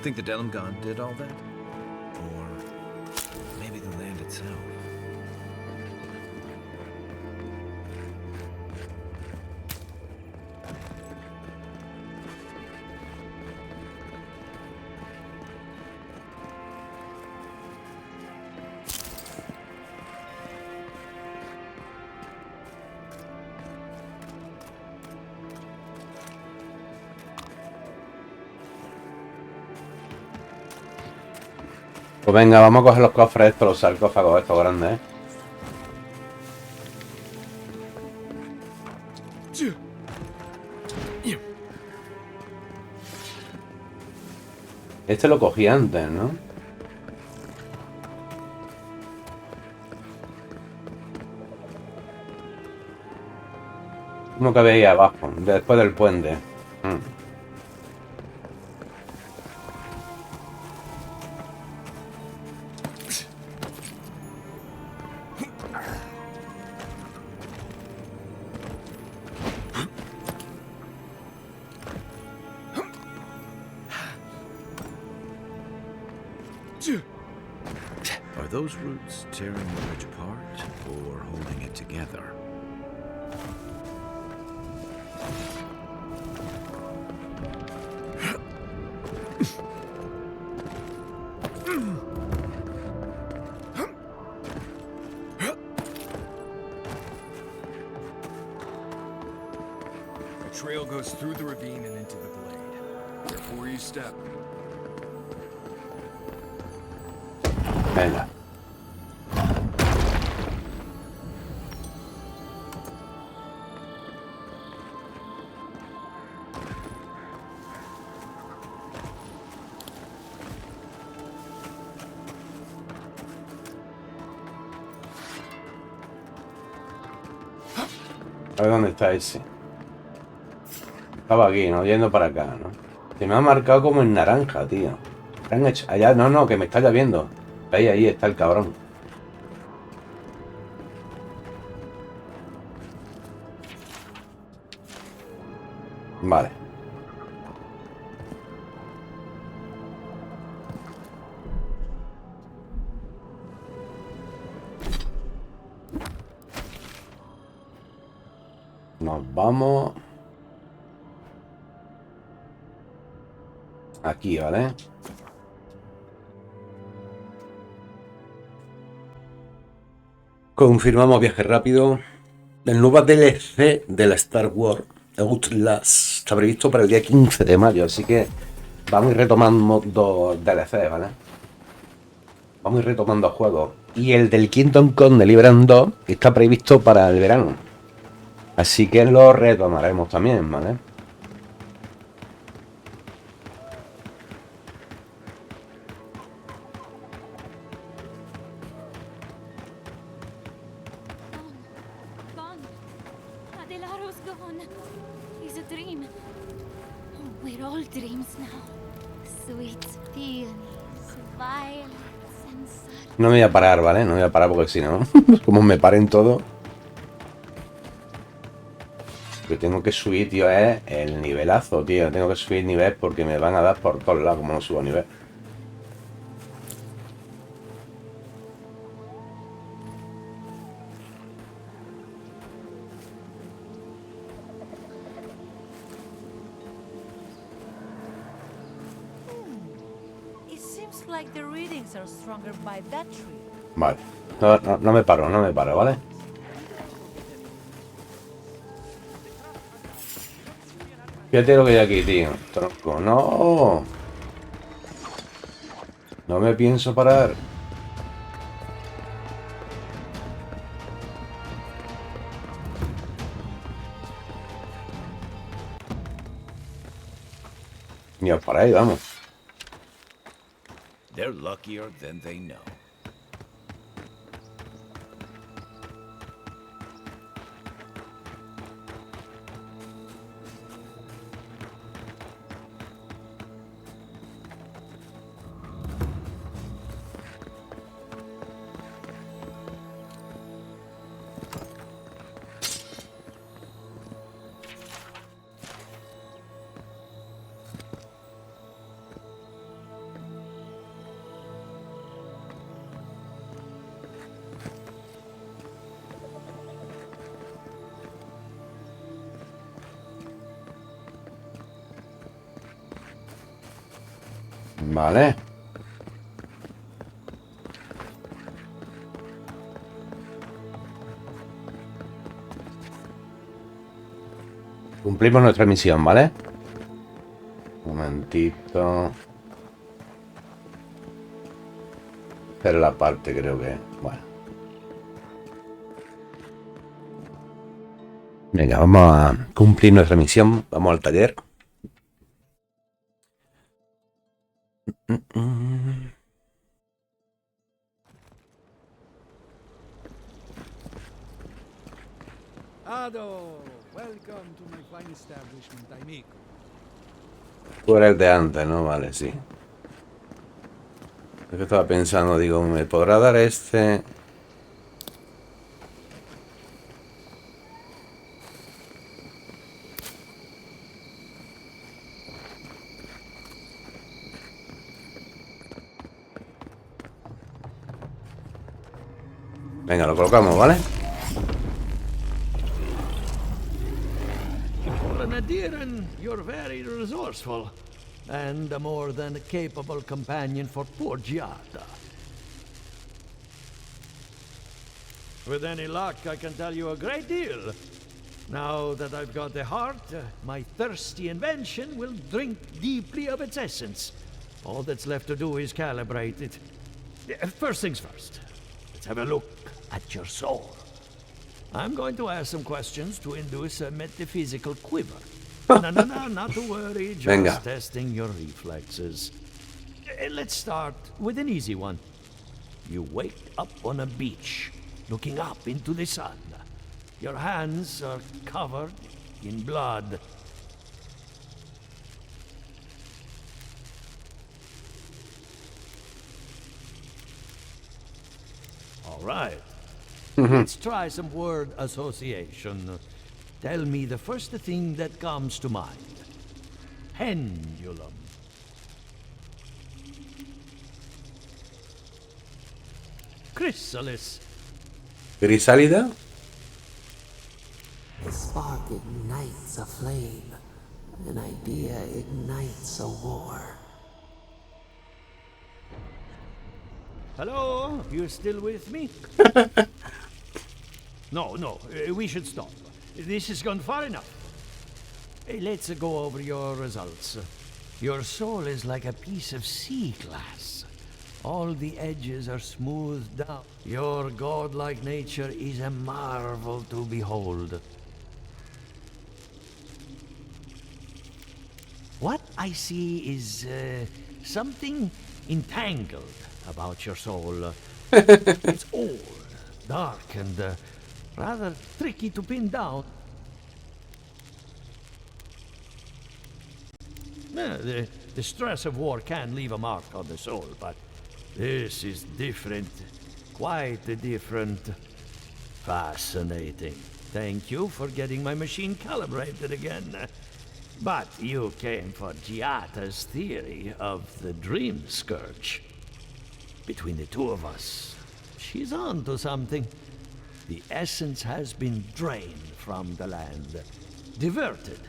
Think the Delimgon did all that? Or maybe the land itself? Pues venga, vamos a coger los cofres estos, los sarcófagos estos grandes, ¿eh? Este lo cogí antes, ¿no? Uno que veía abajo, después del puente. Are those roots tearing the bridge apart or holding it together? The trail goes through the ravine and into the glade. Before you step. Venga. A ver dónde está ese. Estaba aquí, ¿no? Yendo para acá, ¿no? Se me ha marcado como en naranja, tío. Allá, no, que me está lloviendo. Ahí está el cabrón. Vale. Nos vamos. Aquí, ¿vale? Confirmamos viaje rápido. El nuevo DLC de la Star Wars Outlast está previsto para el día 15 de mayo, así que vamos a ir retomando dos DLC, ¿vale? Vamos a ir retomando juegos. Y el del Kingdom Come Deliverance 2 está previsto para el verano. Así que lo retomaremos también, ¿vale? a dream. We're all dreams now. Sweet peonies, violets and such. No me voy a parar, ¿vale? No me voy a parar porque si no, como me paren todo. Lo que tengo que subir, tío, es el nivelazo, tío. Tengo que subir nivel porque me van a dar por todos lados como no subo nivel. Vale. No me paro, ¿vale? Fíjate lo que hay aquí, tío. Tronco. ¡No! No me pienso parar. Ni os paráis, vamos. They're luckier than they know. Vale. Cumplimos nuestra misión, ¿vale? Un momentito. Pero la parte creo que... Bueno. Venga, vamos a cumplir nuestra misión. Vamos al taller. Ado, welcome to my fine establishment, amigo. Tú eres el de antes, ¿no? Vale, sí. Es que estaba pensando, digo, ¿me podrá dar este? Venga, lo colocamos, ¿vale? For an Adiran, you're very resourceful, and a more than capable companion for poor Giada. With any luck, I can tell you a great deal. Now that I've got the heart, my thirsty invention will drink deeply of its essence. All that's left to do is calibrate it. First things first, let's have a look at your soul. I'm going to ask some questions to induce a metaphysical quiver. No, not to worry, just Venga. testing your reflexes. Let's start with an easy one. You wake up on a beach, looking up into the sun. Your hands are covered in blood. All right. Let's try some word association. Tell me the first thing that comes to mind. Pendulum. Chrysalis. Crisálida. A spark ignites a flame. An idea ignites a war. Hello? You still with me? No, we should stop. This has gone far enough. Let's go over your results. Your soul is like a piece of sea glass. All the edges are smoothed out. Your godlike nature is a marvel to behold. What I see is something entangled about your soul. It's old, dark, and rather tricky to pin down. The stress of war can leave a mark on the soul, but this is different. Quite different. Fascinating. Thank you for getting my machine calibrated again. But you came for Giata's theory of the Dream Scourge. Between the two of us, she's on to something. The essence has been drained from the land. Diverted.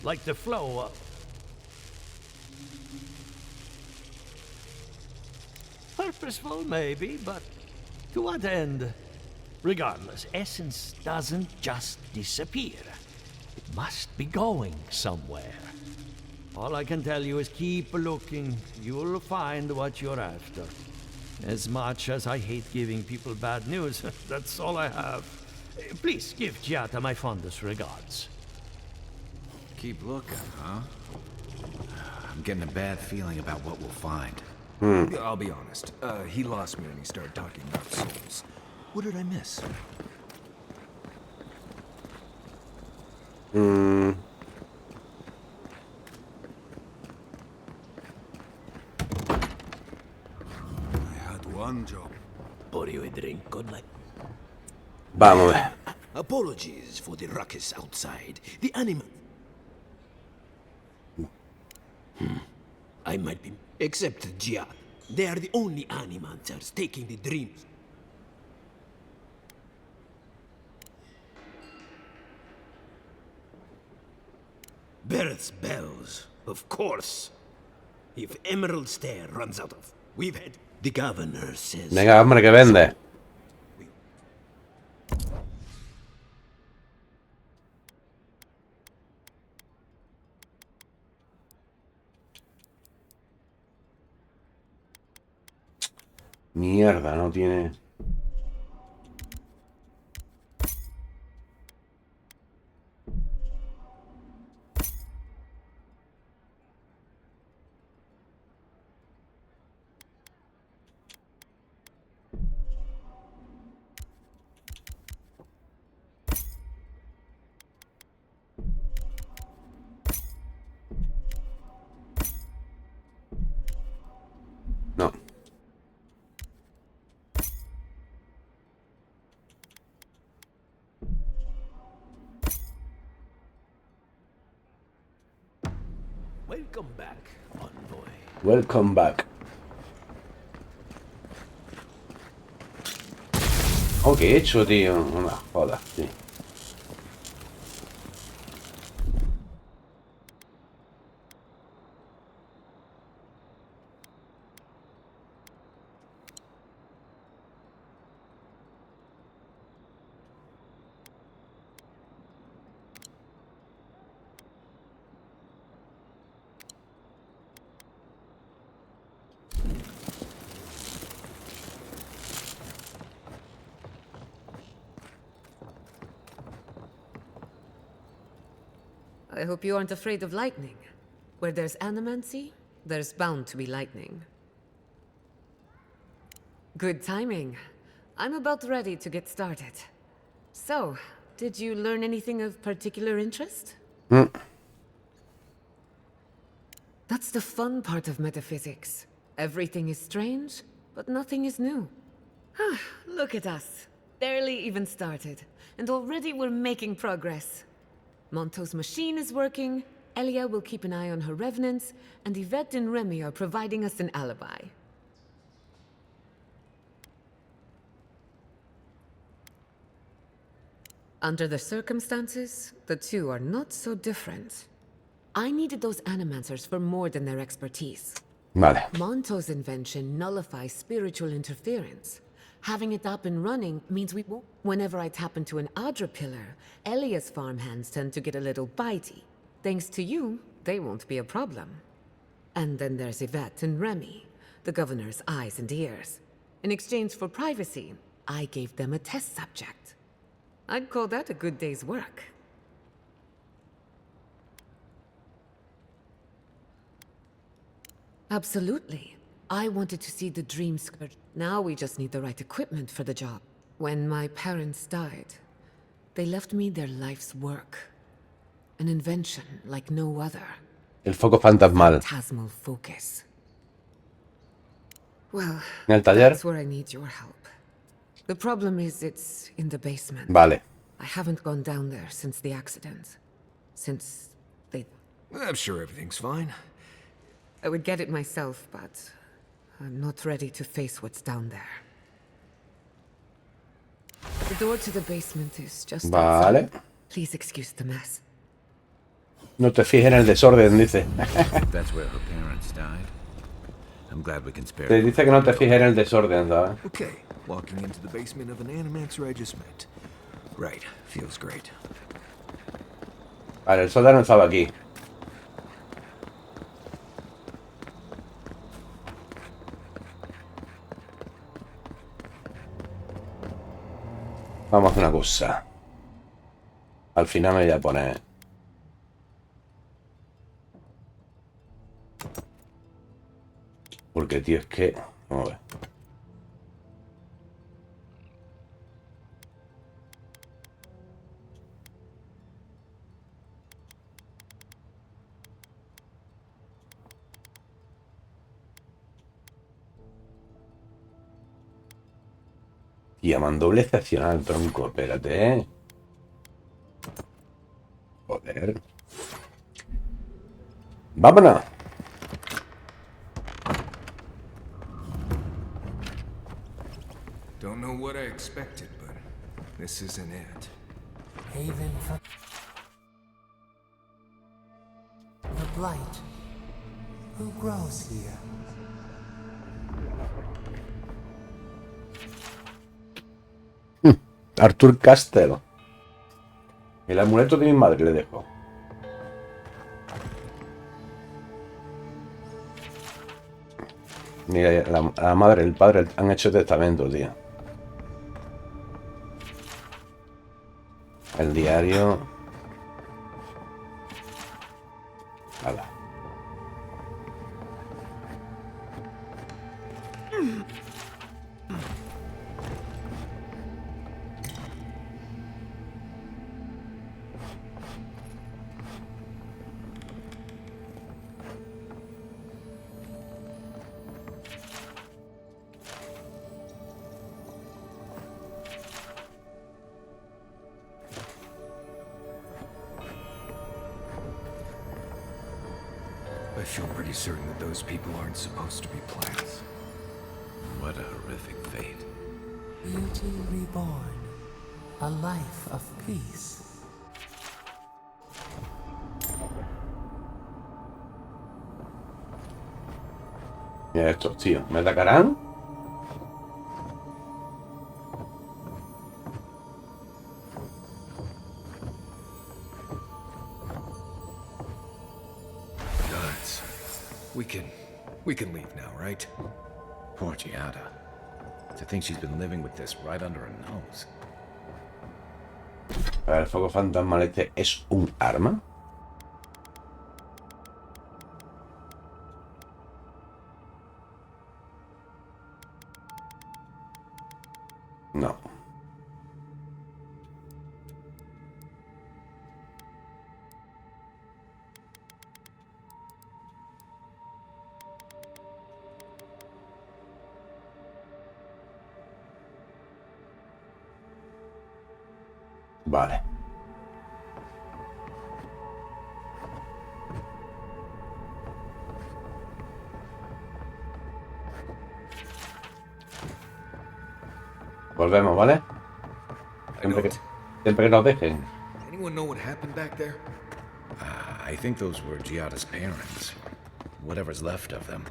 Like the flow of... Purposeful, maybe, but to what end? Regardless, essence doesn't just disappear. It must be going somewhere. All I can tell you is keep looking. You'll find what you're after. As much as I hate giving people bad news, that's all I have. Please give Giata my fondest regards. Keep looking, huh? I'm getting a bad feeling about what we'll find. I'll be honest. He lost me when he started talking about souls. What did I miss? I had one job. Pour you a drink, Godlike. Vamos a ver. Apologies for the ruckus outside. The animal... I might be... Except Gia. They are the only animators taking the dreams. Berth's bells, of course. If Emerald Stair runs out of... We've had... The governor says... Venga, hombre, que vende. Mierda, no tiene... No. Welcome back, envoy. Welcome back. Oh, ¿qué he hecho, tío? Una joda, tío. I hope you aren't afraid of lightning. Where there's animancy, there's bound to be lightning. Good timing. I'm about ready to get started. So, did you learn anything of particular interest? That's the fun part of metaphysics. Everything is strange, but nothing is new. Look at us. Barely even started, and already we're making progress. Monto's machine is working, Elia will keep an eye on her revenants, and Yvette and Remy are providing us an alibi. Under the circumstances, the two are not so different. I needed those animancers for more than their expertise. Vale. Monto's invention nullifies spiritual interference. Having it up and running means we won't. Whenever I tap into an Adra pillar, Elia's farmhands tend to get a little bitey. Thanks to you, they won't be a problem. And then there's Yvette and Remy, the governor's eyes and ears. In exchange for privacy, I gave them a test subject. I'd call that a good day's work. Absolutely. I wanted to see the Dream Scourge. Now we just need the right equipment for the job. When my parents died, they left me their life's work. An invention like no other. El foco fantasmal. Phantasmal focus. Well, En el taller. that's where I need your help. The problem is it's in the basement. Vale. I haven't gone down there since the accident. Since they... I'm sure everything's fine. I would get it myself, but I'm not ready to face what's down there. The door to the basement is just Vale. outside. Please excuse the mess. No te fijes en el desorden, dice. That's where her parents died. I'm glad we can spare Te dice que no te fijes en el desorden, ¿sabes? Okay, walking into the basement of an Animaxer I just met. Right, feels great. Vale, el sótano estaba aquí. Vamos a hacer una cosa. Al final me voy a poner... Porque, tío, es que... Vamos a ver. Tía, mandoble excepcional, tronco. Espérate, ¿eh? Joder. ¡Vámonos! Don't know what I expected, but this isn't it. Haven for the blight. Who grows here? Arthur Castle. El amuleto de mi madre le dejo. Mira, la madre y el padre han hecho testamento, tío. El diario. Hala. I feel pretty certain that those people aren't supposed to be plants. What a horrific fate. Beauty reborn. A life of peace. Mira estos, tío. ¿Me atacarán? Guys, we can leave now, right? Poor Giada. To think she's been living with this right under her nose. A ver, el foco fantasmal este es un arma. No. Vale. Volvemos, ¿vale? Siempre que nos dejen. Anyone know what happened back there? I think those were Giada's parents. Whatever's left of them.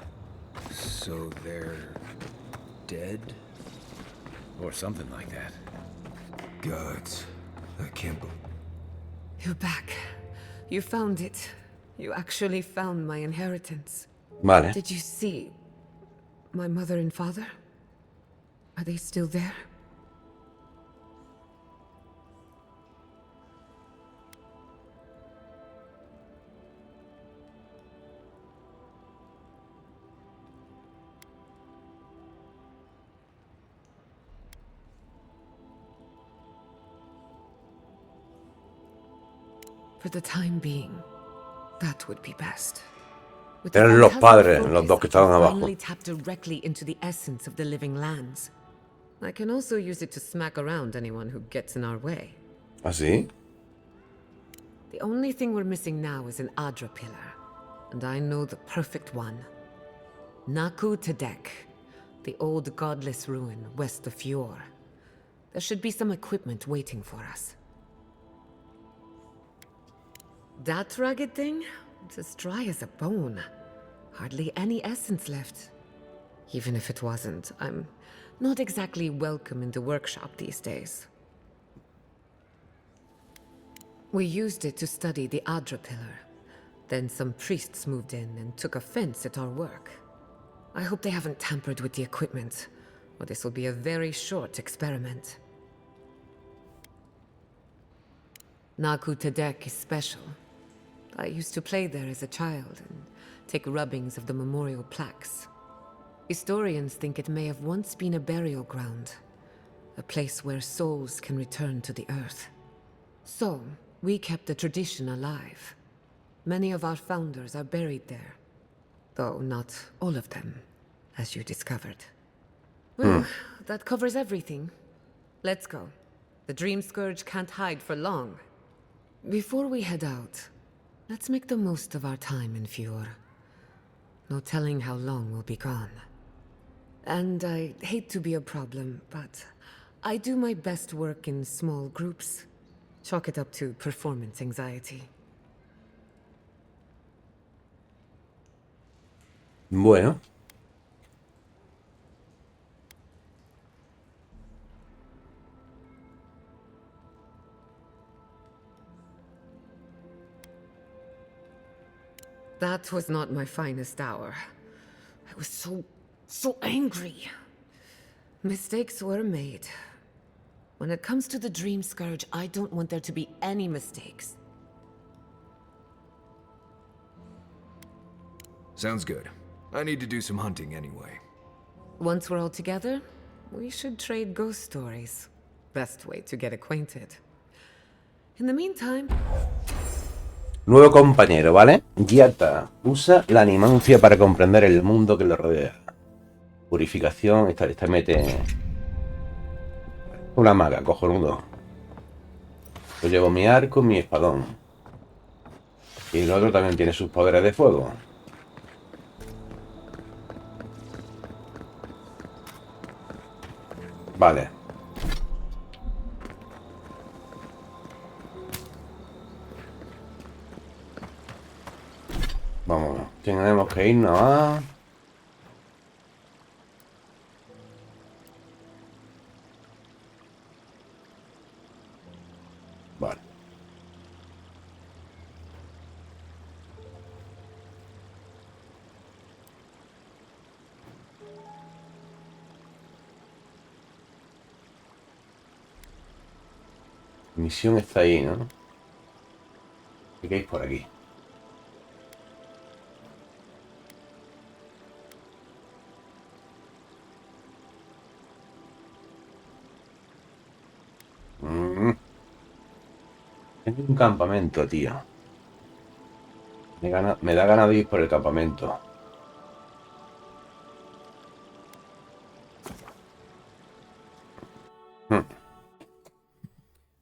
So they're dead? Or something like that. Gods. I can't believe... You're back. You found it. You actually found my inheritance. Vale. Did you see my mother and father? Are they still there? For the time being, That would be best. With the Eran los phantasmal padres, los focus, dos que I can estaban abajo. finally tap directly into the essence of the living lands. I can also use it to smack around anyone who gets in our way. ¿Ah, sí? The only thing we're missing now is an Adra pillar, and I know the perfect one. Naku Tedek, the old godless ruin west of Fjord. There should be some equipment waiting for us. That ragged thing? It's as dry as a bone. Hardly any essence left. Even if it wasn't, I'm not exactly welcome in the workshop these days. We used it to study the Adra pillar. Then some priests moved in and took offense at our work. I hope they haven't tampered with the equipment, or this will be a very short experiment. Naku Tedek is special. I used to play there as a child and take rubbings of the memorial plaques. Historians think it may have once been a burial ground, a place where souls can return to the earth. So, we kept the tradition alive. Many of our founders are buried there, though not all of them, as you discovered. Well, that covers everything. Let's go. The Dream Scourge can't hide for long. Before we head out, let's make the most of our time in Fjord. No telling how long we'll be gone. And I hate to be a problem, but I do my best work in small groups. Chalk it up to performance anxiety. Bueno. That was not my finest hour. I was so angry. Mistakes were made. When it comes to the Dream Scourge, I don't want there to be any mistakes. Sounds good. I need to do some hunting anyway. Once we're all together, we should trade ghost stories. Best way to get acquainted. In the meantime... Nuevo compañero, ¿vale? Giata. Usa la animancia para comprender el mundo que lo rodea. Purificación. Esta mete... Una maga, cojonudo. Yo llevo mi arco y mi espadón. Y el otro también tiene sus poderes de fuego. Vale. Vamos. Tenemos que irnos a... Vale. Misión está ahí, ¿no? ¿Qué hay por aquí? Tengo un campamento, tío. Me da ganas de ir por el campamento.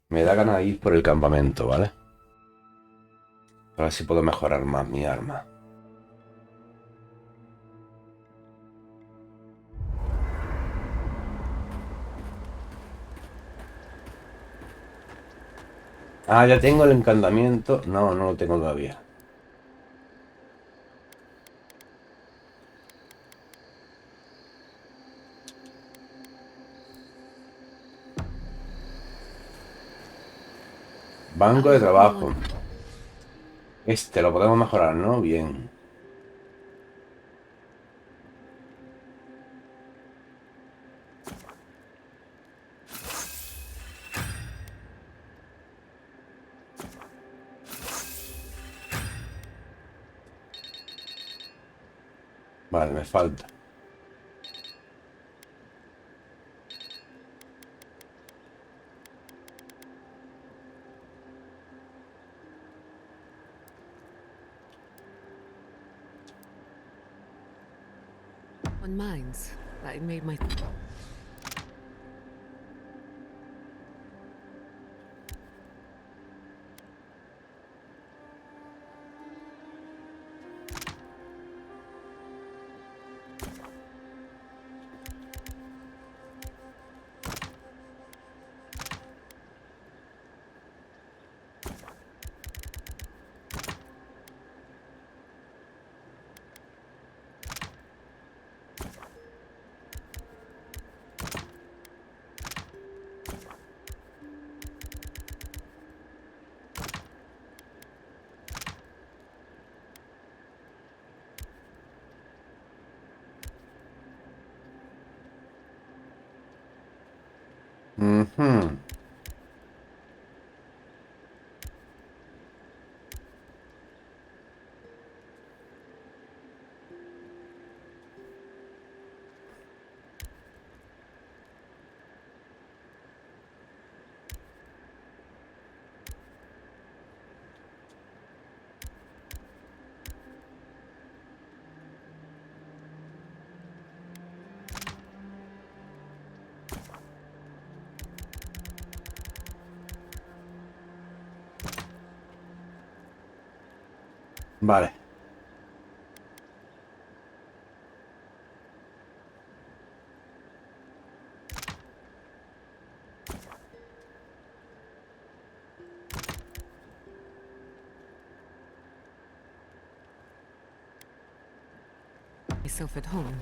Me da ganas de ir por el campamento, ¿vale? A ver si puedo mejorar más mi arma. Ah, ya tengo el encantamiento. No, no lo tengo todavía. Banco de trabajo. Este lo podemos mejorar, ¿no? Bien. Vale, me falta. On mines, I made my... Mhm. Vale. myself at home.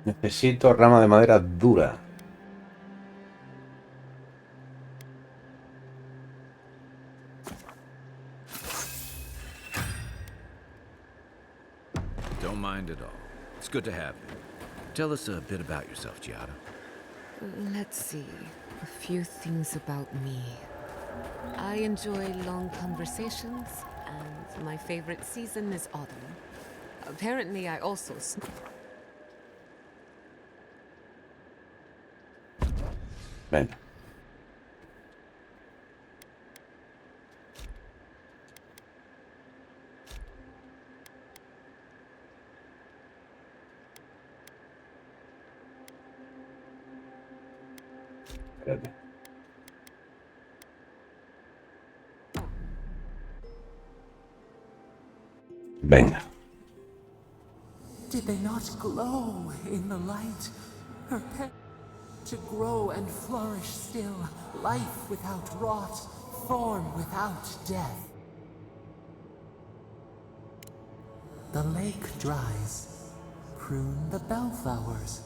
Necesito rama de madera dura. Don't mind at all. It's good to have you. Tell us a bit about yourself, Giada. Let's see. A few things about me. I enjoy long conversations, and my favorite season is autumn. Apparently, I also... Venga. Espérate. Venga. Did they not glow in the light? Her pet to grow and flourish still, life without rot, form without death. The lake dries. Prune the bellflowers.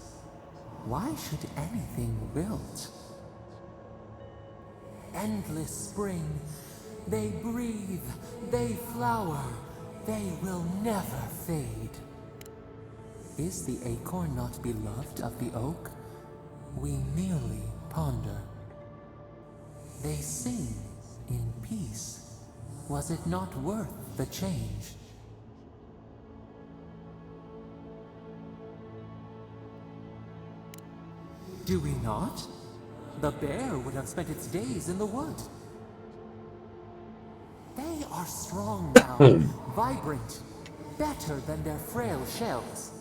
Why should anything wilt? Endless spring. They breathe, they flower, they will never fade. Is the acorn not beloved of the oak? We merely ponder. They sing in peace. Was it not worth the change? Do we not? The bear would have spent its days in the wood. They are strong now, vibrant, better than their frail shells.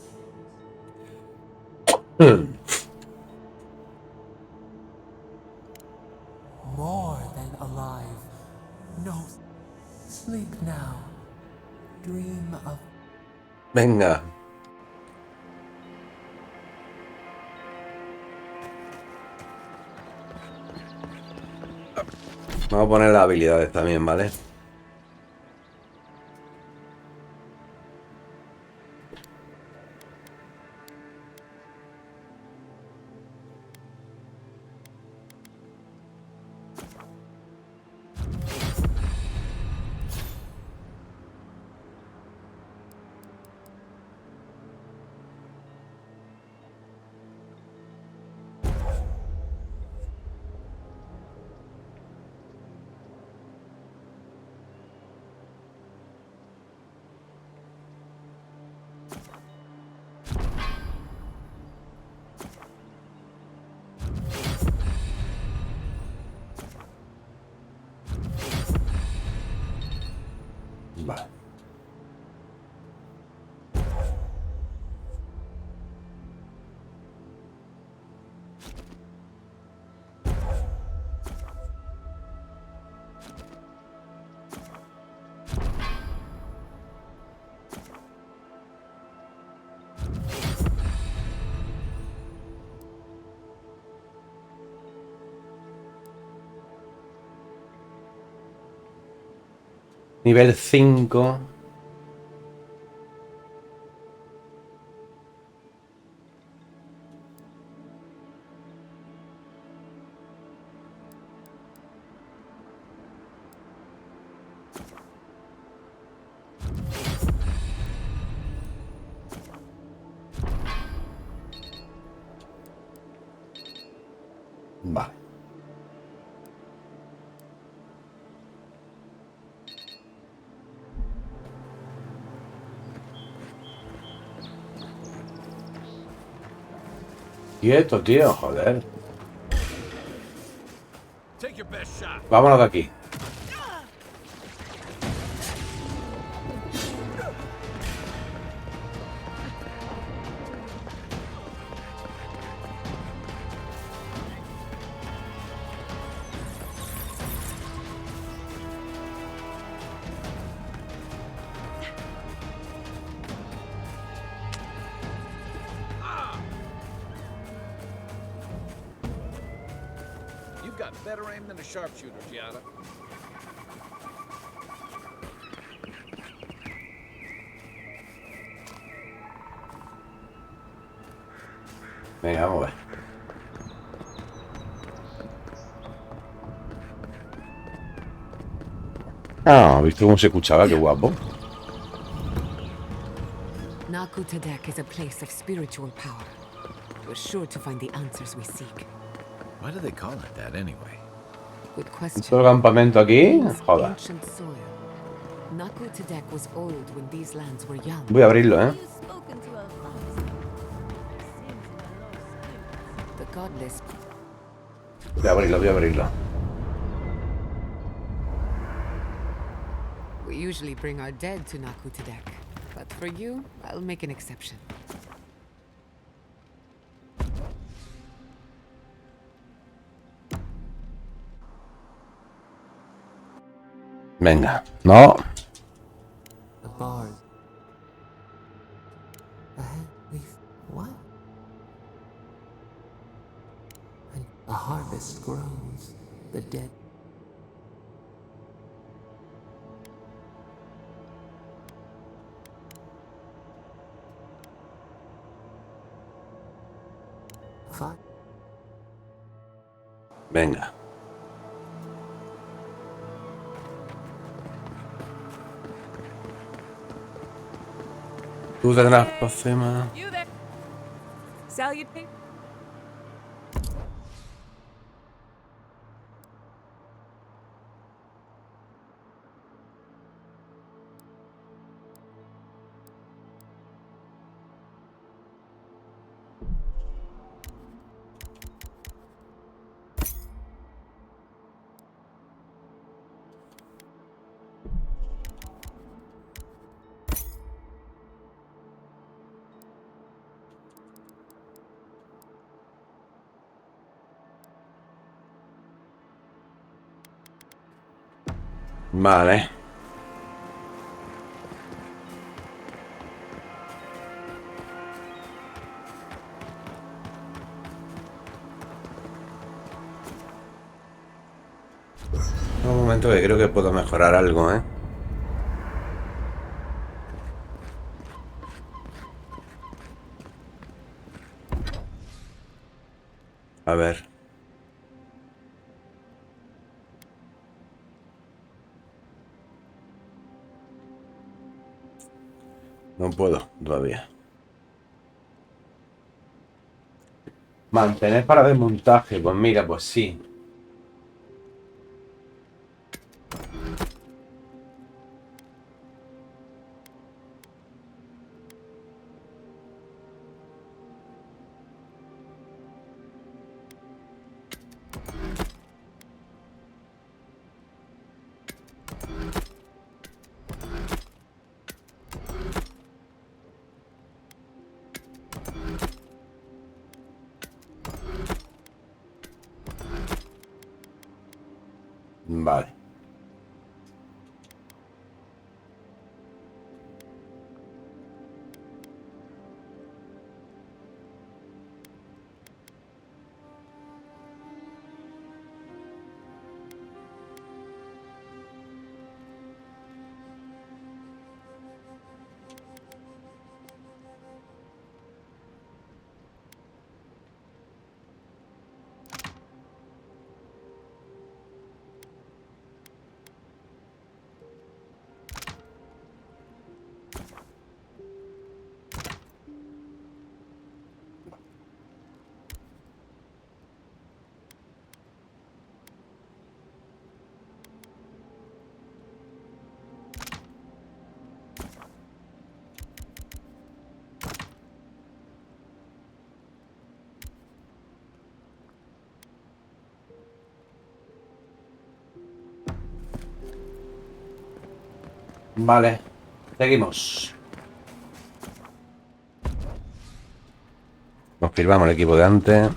More than alive. No, sleep now. Dream of... Venga. Vamos a poner las habilidades también, ¿vale? Vale. Nivel 5. Vale. Quieto, tío, joder. Vámonos de aquí. You've got better aim than a sharpshooter, Giada. Venga, vamos a ver. Ah, ¿viste cómo se escuchaba? Qué guapo. Naku Tadek is a place of spiritual power. We're sure to find the answers we seek. Why do they call it that anyway? Good question. ¿Todo el campamento aquí? Joder. Ancient soil. Naku Tadek was old when these lands were young. Voy a abrirlo, ¿eh? The godless. Voy a abrirlo, voy a abrirlo. We usually bring our dead to Naku Tadek, but for you, I'll make an exception. Venga, no. The bard. What? And a harvest grows. The dead. Fine. Venga. Tú tendrás pócima. You there? Salutate. Vale. Un momento que creo que puedo mejorar algo, ¿eh? A ver. No puedo todavía. Mantener para desmontaje. Pues mira, pues sí. Vale. Vale, seguimos. Confirmamos el equipo de antes.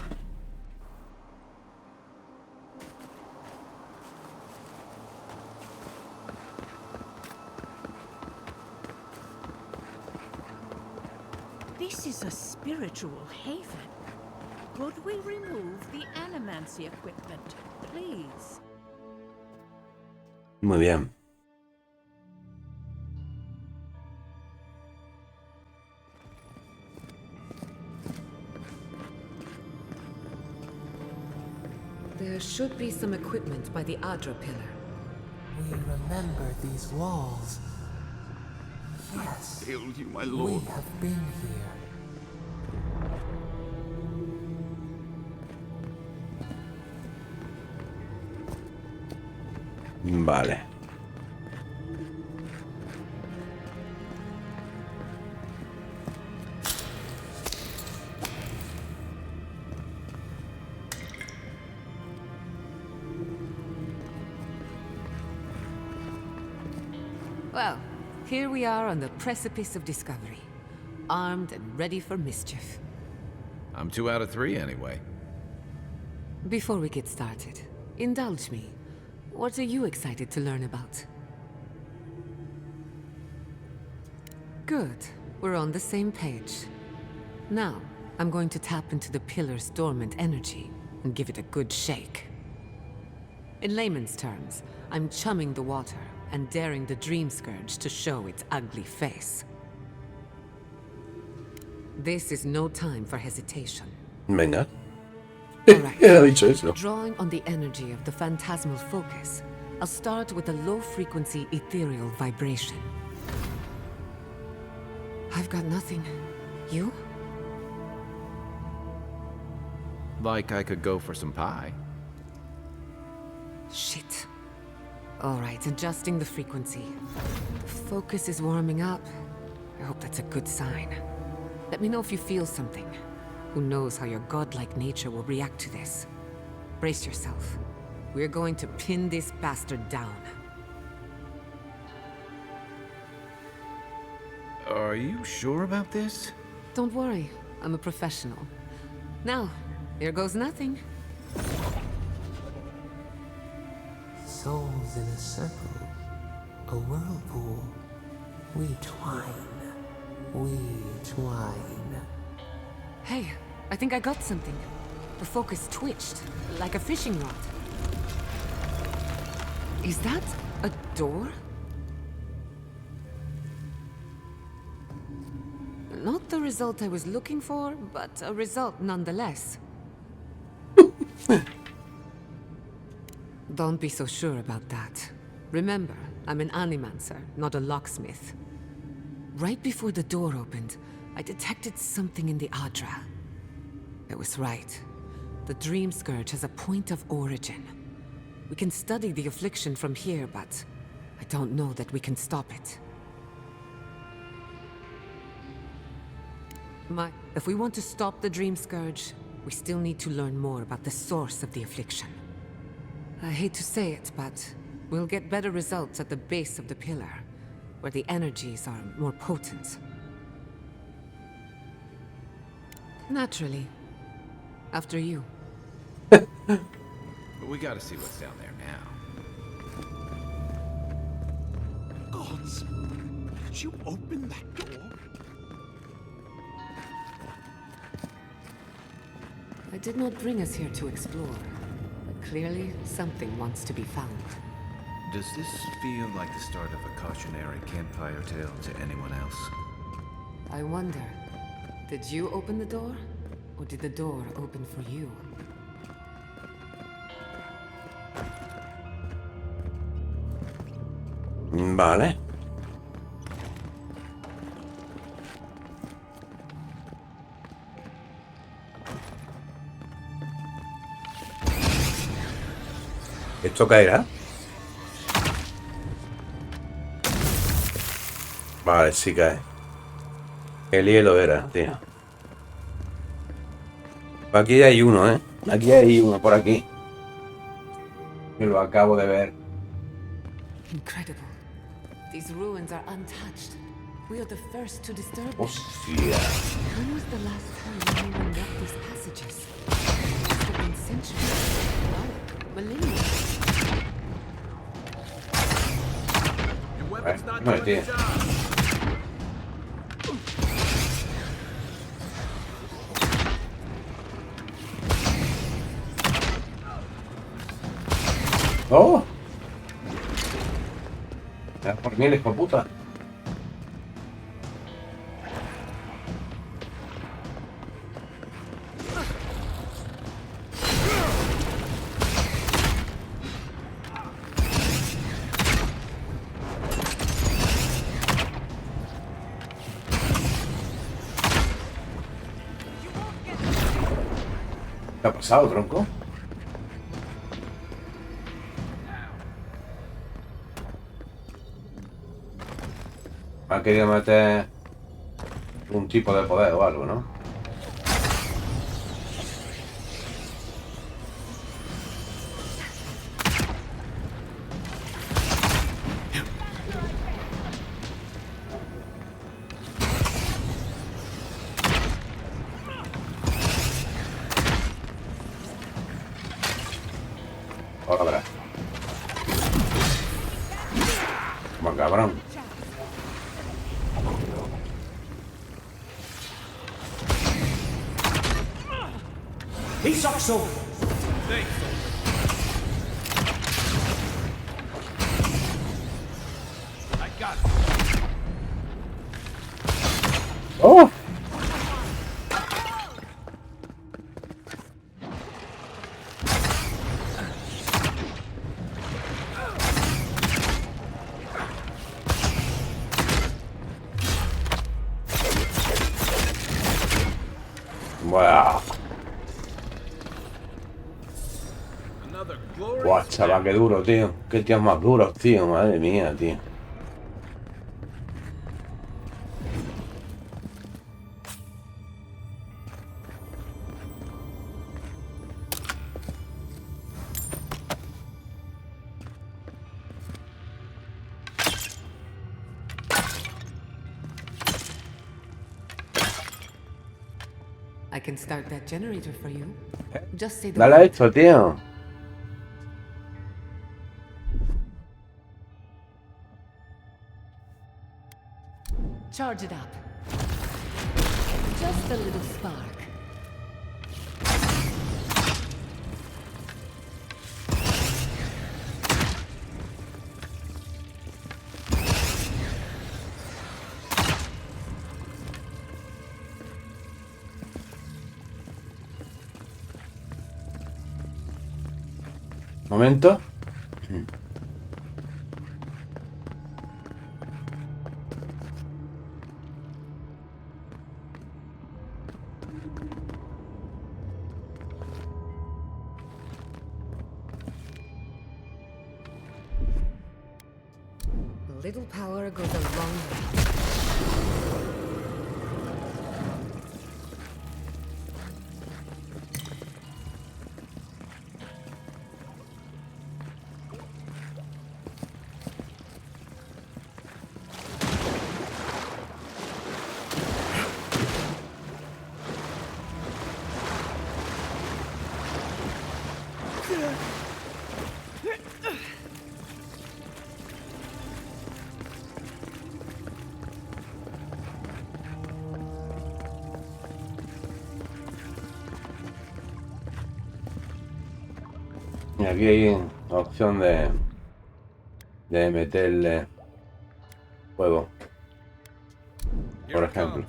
This is a spiritual haven. Could we remove the animancy equipment, please? Muy bien. There should be some equipment by the Adra pillar. We remember these walls. Yes, Hail you, my we lord. have been here. Vale. Well, here we are on the precipice of discovery, armed and ready for mischief. I'm 2 out of 3 anyway. Before we get started, indulge me. What are you excited to learn about? Good. We're on the same page. Now, I'm going to tap into the pillar's dormant energy and give it a good shake. In layman's terms, I'm chumming the water and daring the Dream Scourge to show its ugly face. This is no time for hesitation. Venga. Alright. Ha dicho eso. Drawing on the energy of the phantasmal focus, I'll start with a low-frequency ethereal vibration. I've got nothing. You? Like I could go for some pie. Shit. Alright, adjusting the frequency. The focus is warming up. I hope that's a good sign. Let me know if you feel something. Who knows how your godlike nature will react to this? Brace yourself. We're going to pin this bastard down. Are you sure about this? Don't worry, I'm a professional. Now, there goes nothing. Souls in a circle, a whirlpool. We twine, we twine. Hey, I think I got something. The focus twitched, like a fishing rod. Is that a door? Not the result I was looking for, but a result nonetheless. Don't be so sure about that. Remember, I'm an animancer, not a locksmith. Right before the door opened, I detected something in the Adra. I was right. The Dream Scourge has a point of origin. We can study the affliction from here, but I don't know that we can stop it. If we want to stop the Dream Scourge, we still need to learn more about the source of the affliction. I hate to say it, but we'll get better results at the base of the pillar, where the energies are more potent. Naturally. After you. But we gotta see what's down there now. gods! Did you open that door? I did not bring us here to explore, but clearly something wants to be found. Does this feel like the start of a cautionary campfire tale to anyone else? I wonder, did you open the door? Or did the door open for you? Vale. ¿Esto caerá? Vale, sí cae. El hielo era, tío. Aquí hay uno, ¿eh? Aquí hay uno, por aquí. Que lo acabo de ver. Incredible. These ruins are untouched. We are the first to disturb them. Hostia. When was the last time anyone left these passages? It must have been centuries. No, millennia. Your weapon's not No, doing tío. the job. ¡Oh! Por mí, hijo de puta. ¿Qué ha pasado, tronco? Ha querido meter un tipo de poder o algo, ¿no? Ahora verás. Como cabrón. He sucks so. Thanks, I got it. ¡Oh! Buah. Buah, chaval, qué duro, tío. Qué tíos más duros, tío. Madre mía, tío. I can start that generator for you. Just say the Dale a word. esto, tío. Charge it up. Just a little spark. Momento. A little power goes a long way. Y aquí hay opción de meterle fuego, por ejemplo.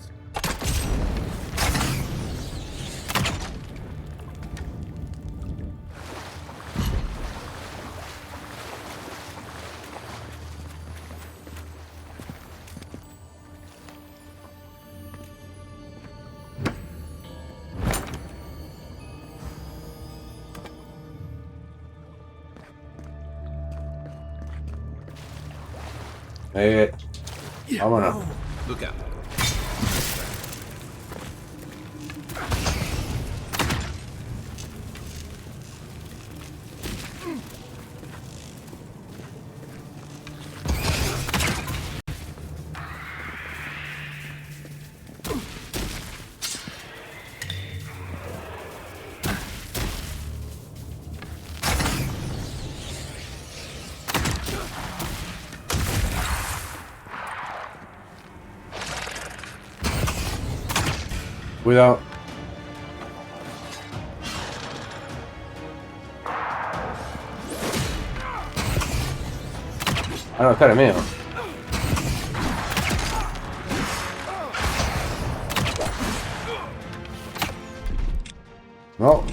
Vámonos. Look out. Cuidado. Ah, no, este es mío. No.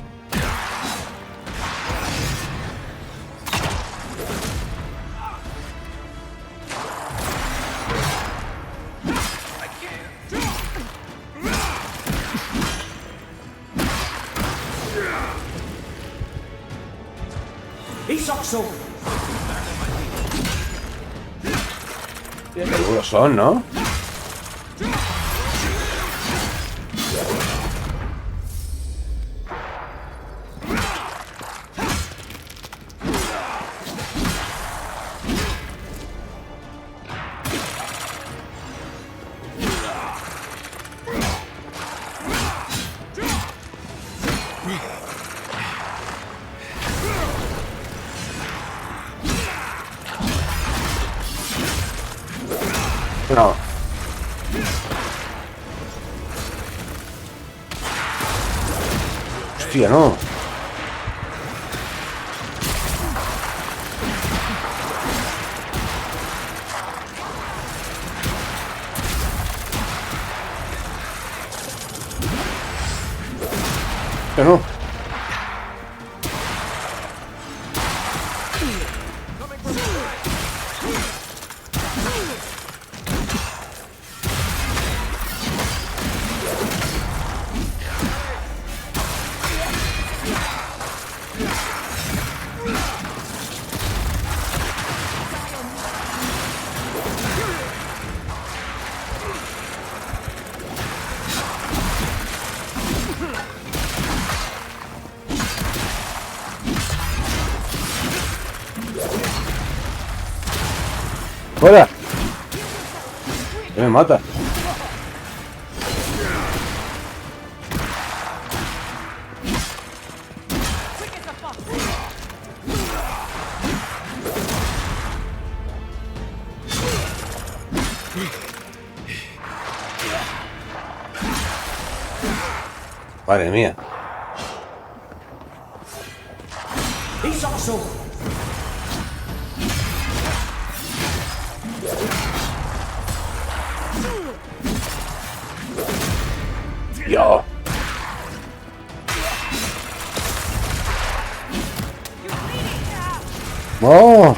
Qué duros son, ¿no? No. Hostia, no. Que no. ¡Fuera! Me mata. Madre mía. Dios. ¡Oh!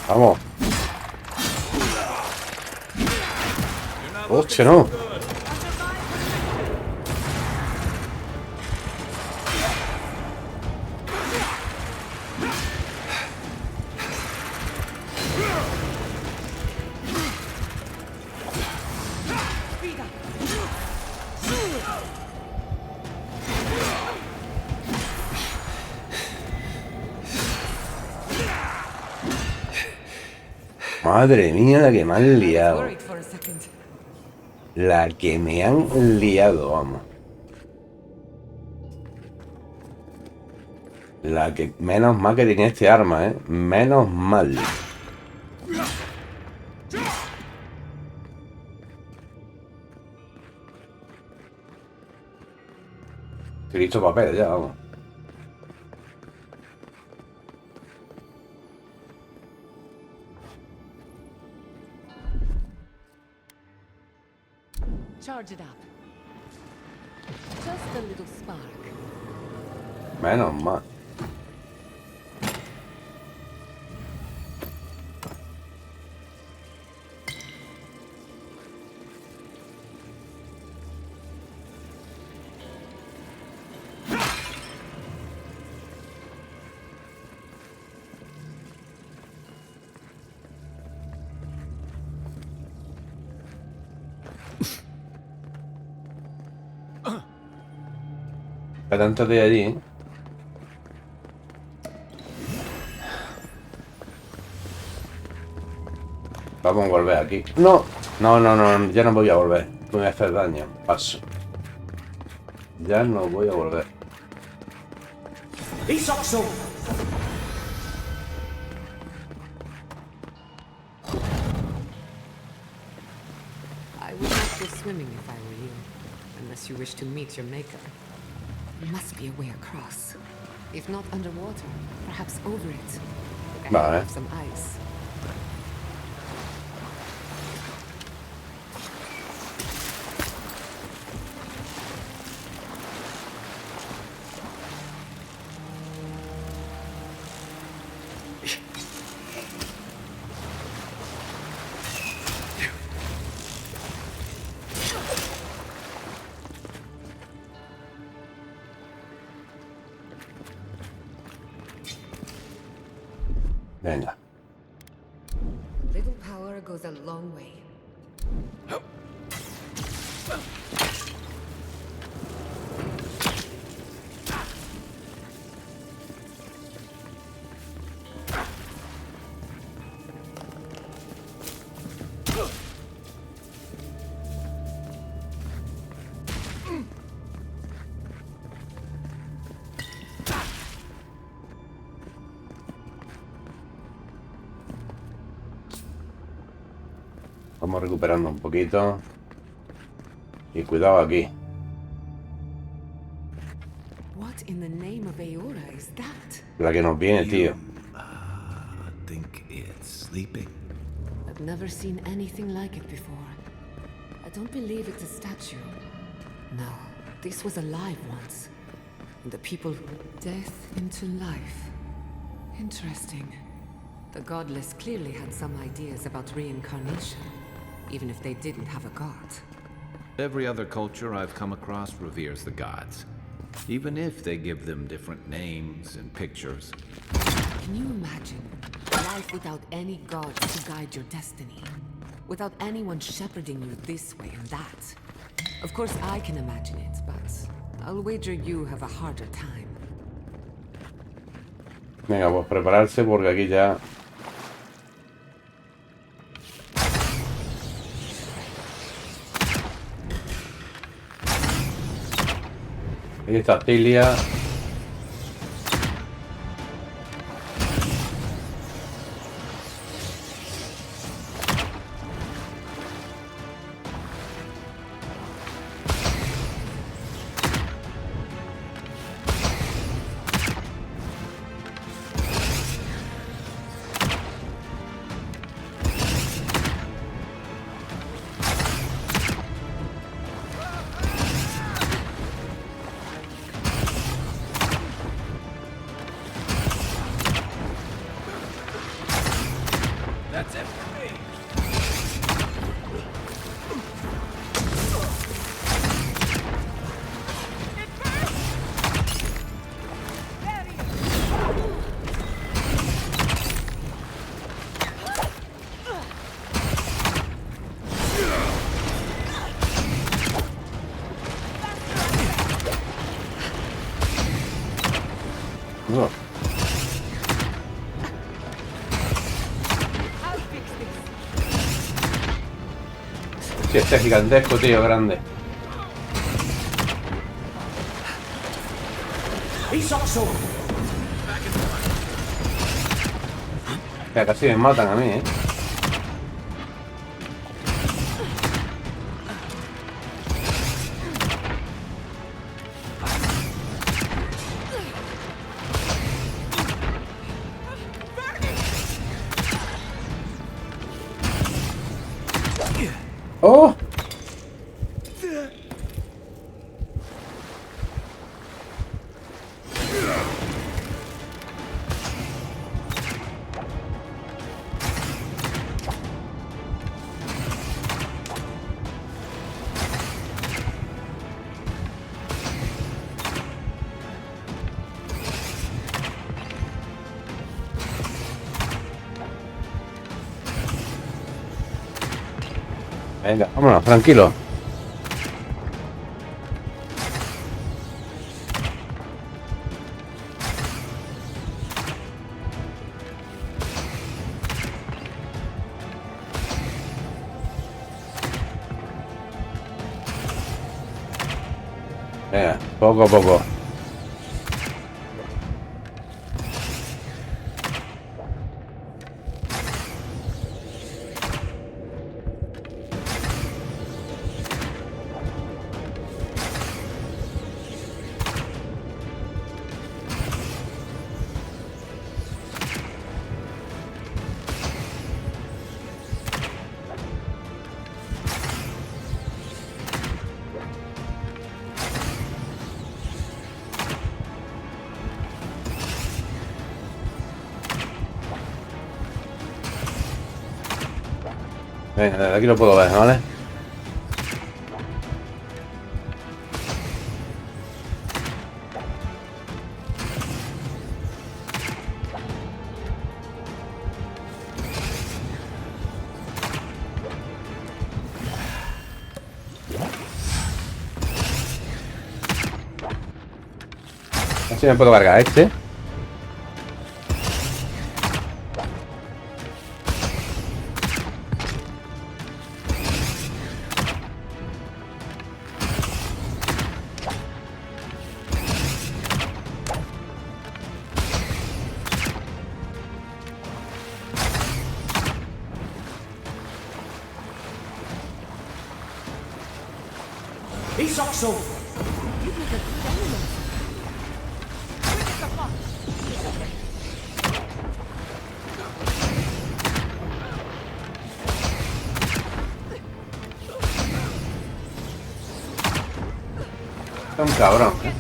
Vamos. Hostia, no. Madre mía, la que me han liado. Worried for a second. La que me han liado, vamos. La que... Menos mal que tenía este arma, ¿eh? Menos mal. Estoy listo papel ya, vamos. Charge it up. Just a little spark. Menos mal. Pero antes de allí, ¿eh? Vamos a volver aquí. No, no, ya no voy a volver. Me voy a hacer daño. Paso. Ya no voy a volver. I would not go swimming if I were you, unless you wish to meet your maker. There must be a way across. If not underwater, perhaps over it. Look, I have some ice. Venga. Little power goes a long way. Vamos recuperando un poquito. Y cuidado aquí. What in the name of Aora is that? La que nos viene, tío. Think it's sleeping? I've never seen anything like it before. I don't believe it's a statue. No, this was alive once. And the people... Death into life. Interesting. The godless clearly had some ideas about reincarnation, even if they didn't have a god. Every other culture I've come across reveres the gods, even if they give them different names and pictures. Can you imagine life without any gods to guide your destiny? Without anyone shepherding you this way and that? Of course I can imagine it, but I'll wager you have a harder time. Venga, pues prepararse porque aquí ya... Ahí está Cilia. Sí, este es gigantesco, tío, grande. Ya casi me matan a mí, ¿eh? ¡Oh! Venga, vámonos, tranquilo. Venga, poco a poco. Venga, desde aquí lo puedo ver, ¿vale? Así me puedo cargar a este. He's also. Es un cabrón, ¿eh?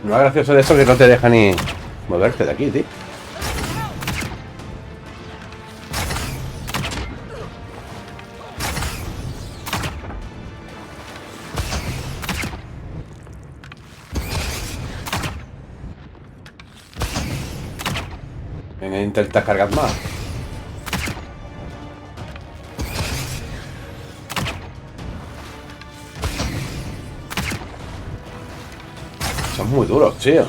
Lo más gracioso de eso es que no te deja ni moverte de aquí, tío. Venga, intenta cargar más. Son muy duros, tío.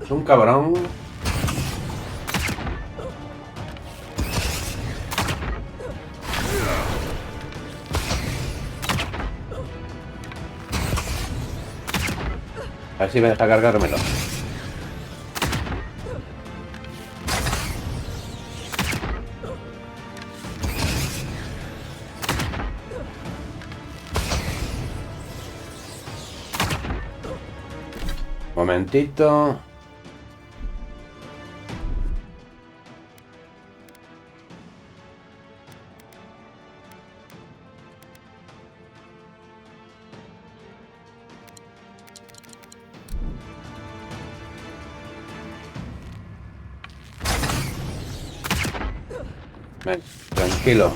Es un cabrón. A ver si me deja cargármelo. Momentito. Ven, tranquilo.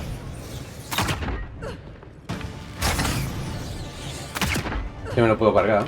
Sí me lo puedo cargar.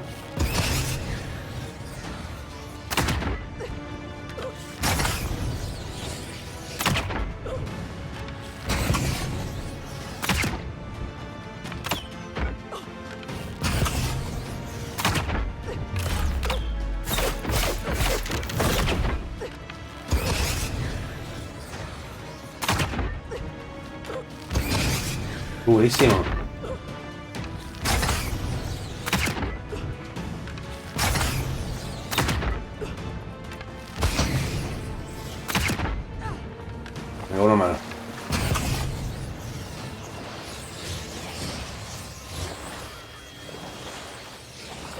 Durísimo. Tengo uno malo.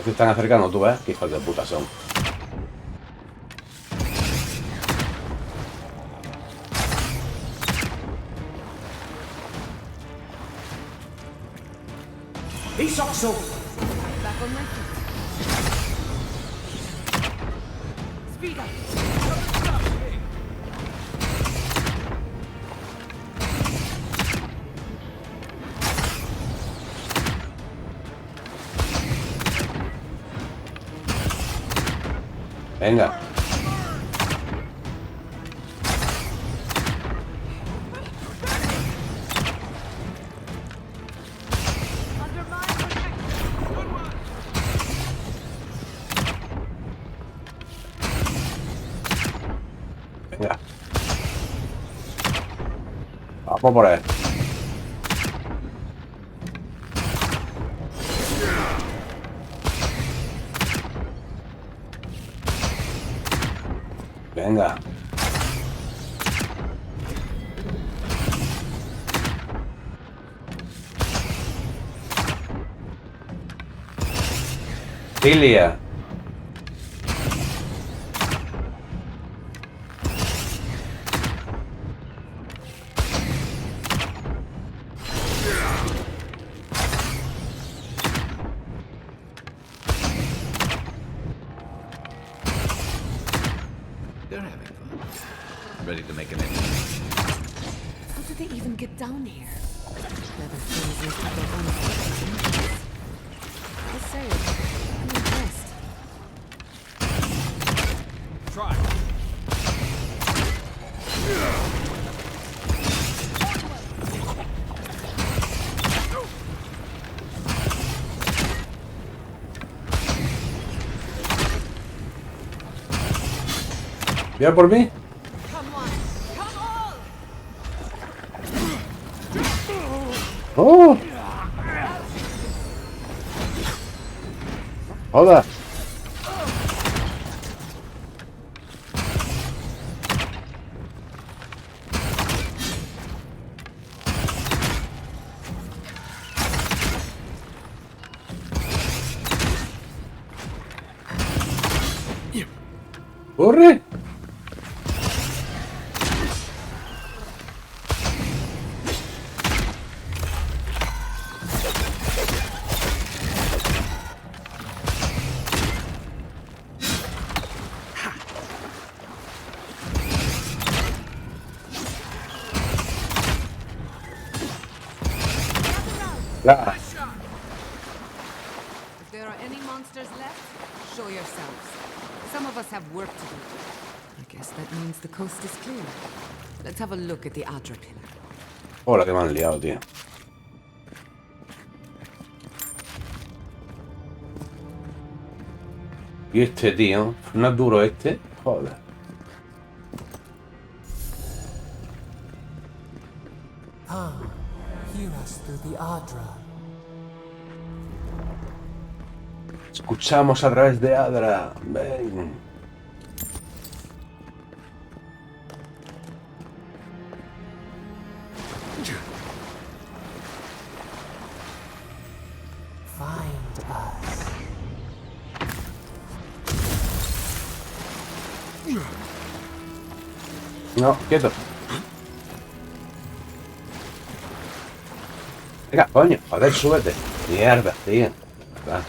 Se están acercando, tú ves, qué hijos de puta son. He's also Back on my feet. Speed up. Venga. Venga. Vamos por ahí. Venga. Tilia. They're having fun. Ready to make an end. How did they even get down here? Never things used to get on. I say it. I'm impressed. Try. ¿Ya por mí? ¡Oh! ¡Hola! ¡Corre! Ya. If there are any monsters left, show yourselves. Some of us have work to do. I guess that means the coast is clear. Let's have a look at the Adra pillar. Hola, que me han liado, tío. Y este, tío. ¿No es duro este? Joder. Hear us through the Adra. Escuchamos a través de Adra. Ven. Find us. No, quieto. Venga, coño, joder, súbete. Mierda, tío. Va.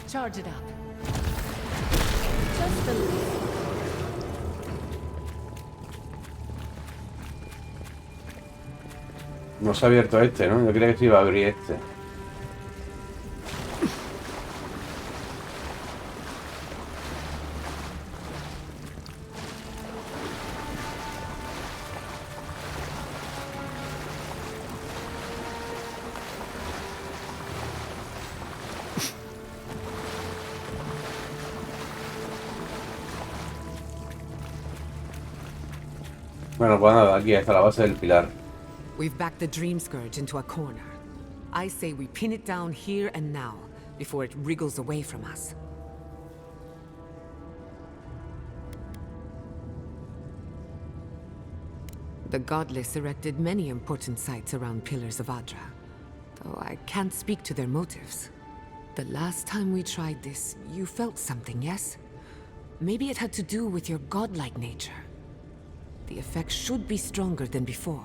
Charge it up. Just a little. No se ha abierto este, ¿no? Yo creía que se iba a abrir este. Bueno, pues nada, aquí está la base del pilar. We've backed the Dream Scourge into a corner. I say we pin it down here and now, before it wriggles away from us. The Godless erected many important sites around Pillars of Adra, though I can't speak to their motives. The last time we tried this, you felt something, yes? Maybe it had to do with your godlike nature. The effect should be stronger than before.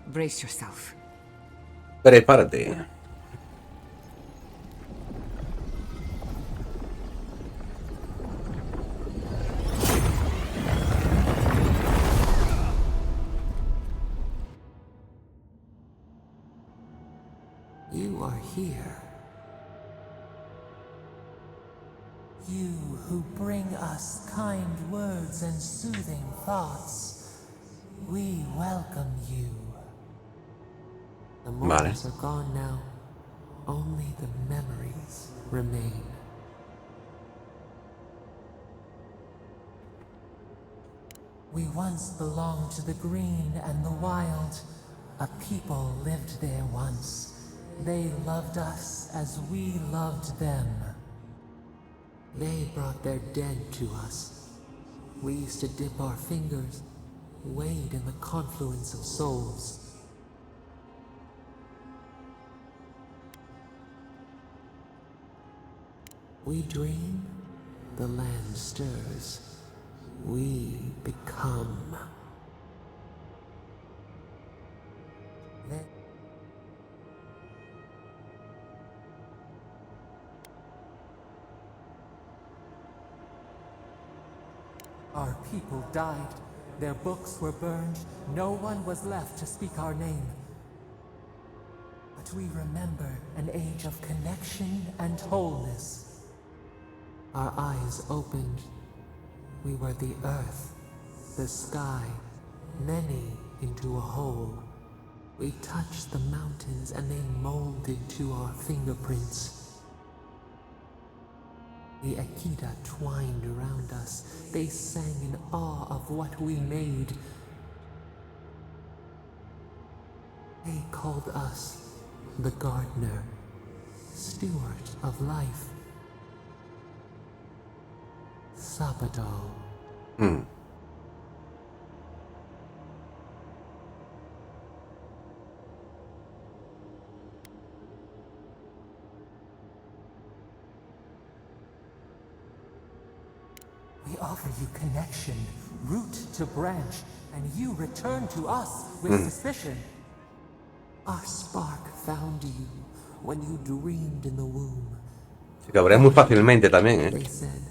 Brace yourself. Prepárate. You are here. You who bring us kind words and soothing thoughts. We welcome you. The mortals are gone now. Only the memories remain. We once belonged to the green and the wild. A people lived there once. They loved us as we loved them. They brought their dead to us. We used to dip our fingers, wade in the confluence of souls. We dream, the land stirs. We become. Our people died. Their books were burned. No one was left to speak our name. But we remember an age of connection and wholeness. Our eyes opened. We were the earth, the sky, many into a whole. We touched the mountains and they molded to our fingerprints. The Akita twined around us. They sang in awe of what we made. They called us the gardener, steward of life. Sabado. We offer you connection, root to branch, and you return to us with suspicion. Our spark found you when you dreamed in the womb. Se cabrea muy fácilmente también, They said,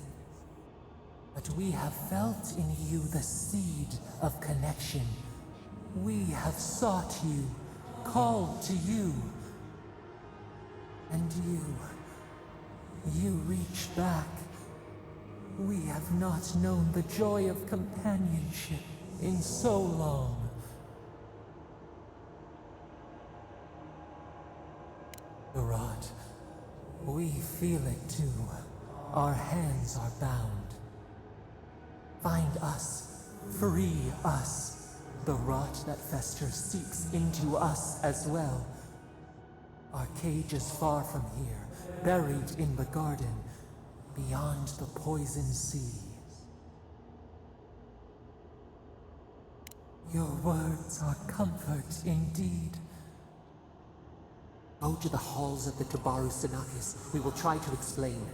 but we have felt in you the seed of connection. We have sought you, called to you. And you reach back. We have not known the joy of companionship in so long. Rod, we feel it too. Our hands are bound. Find us, Free us. The rot that festers seeps into us as well. Our cage is far from here, buried in the garden, beyond the poison sea. Your words are comfort indeed. Go to the halls of the Tabaru Sanakis. We will try to explain.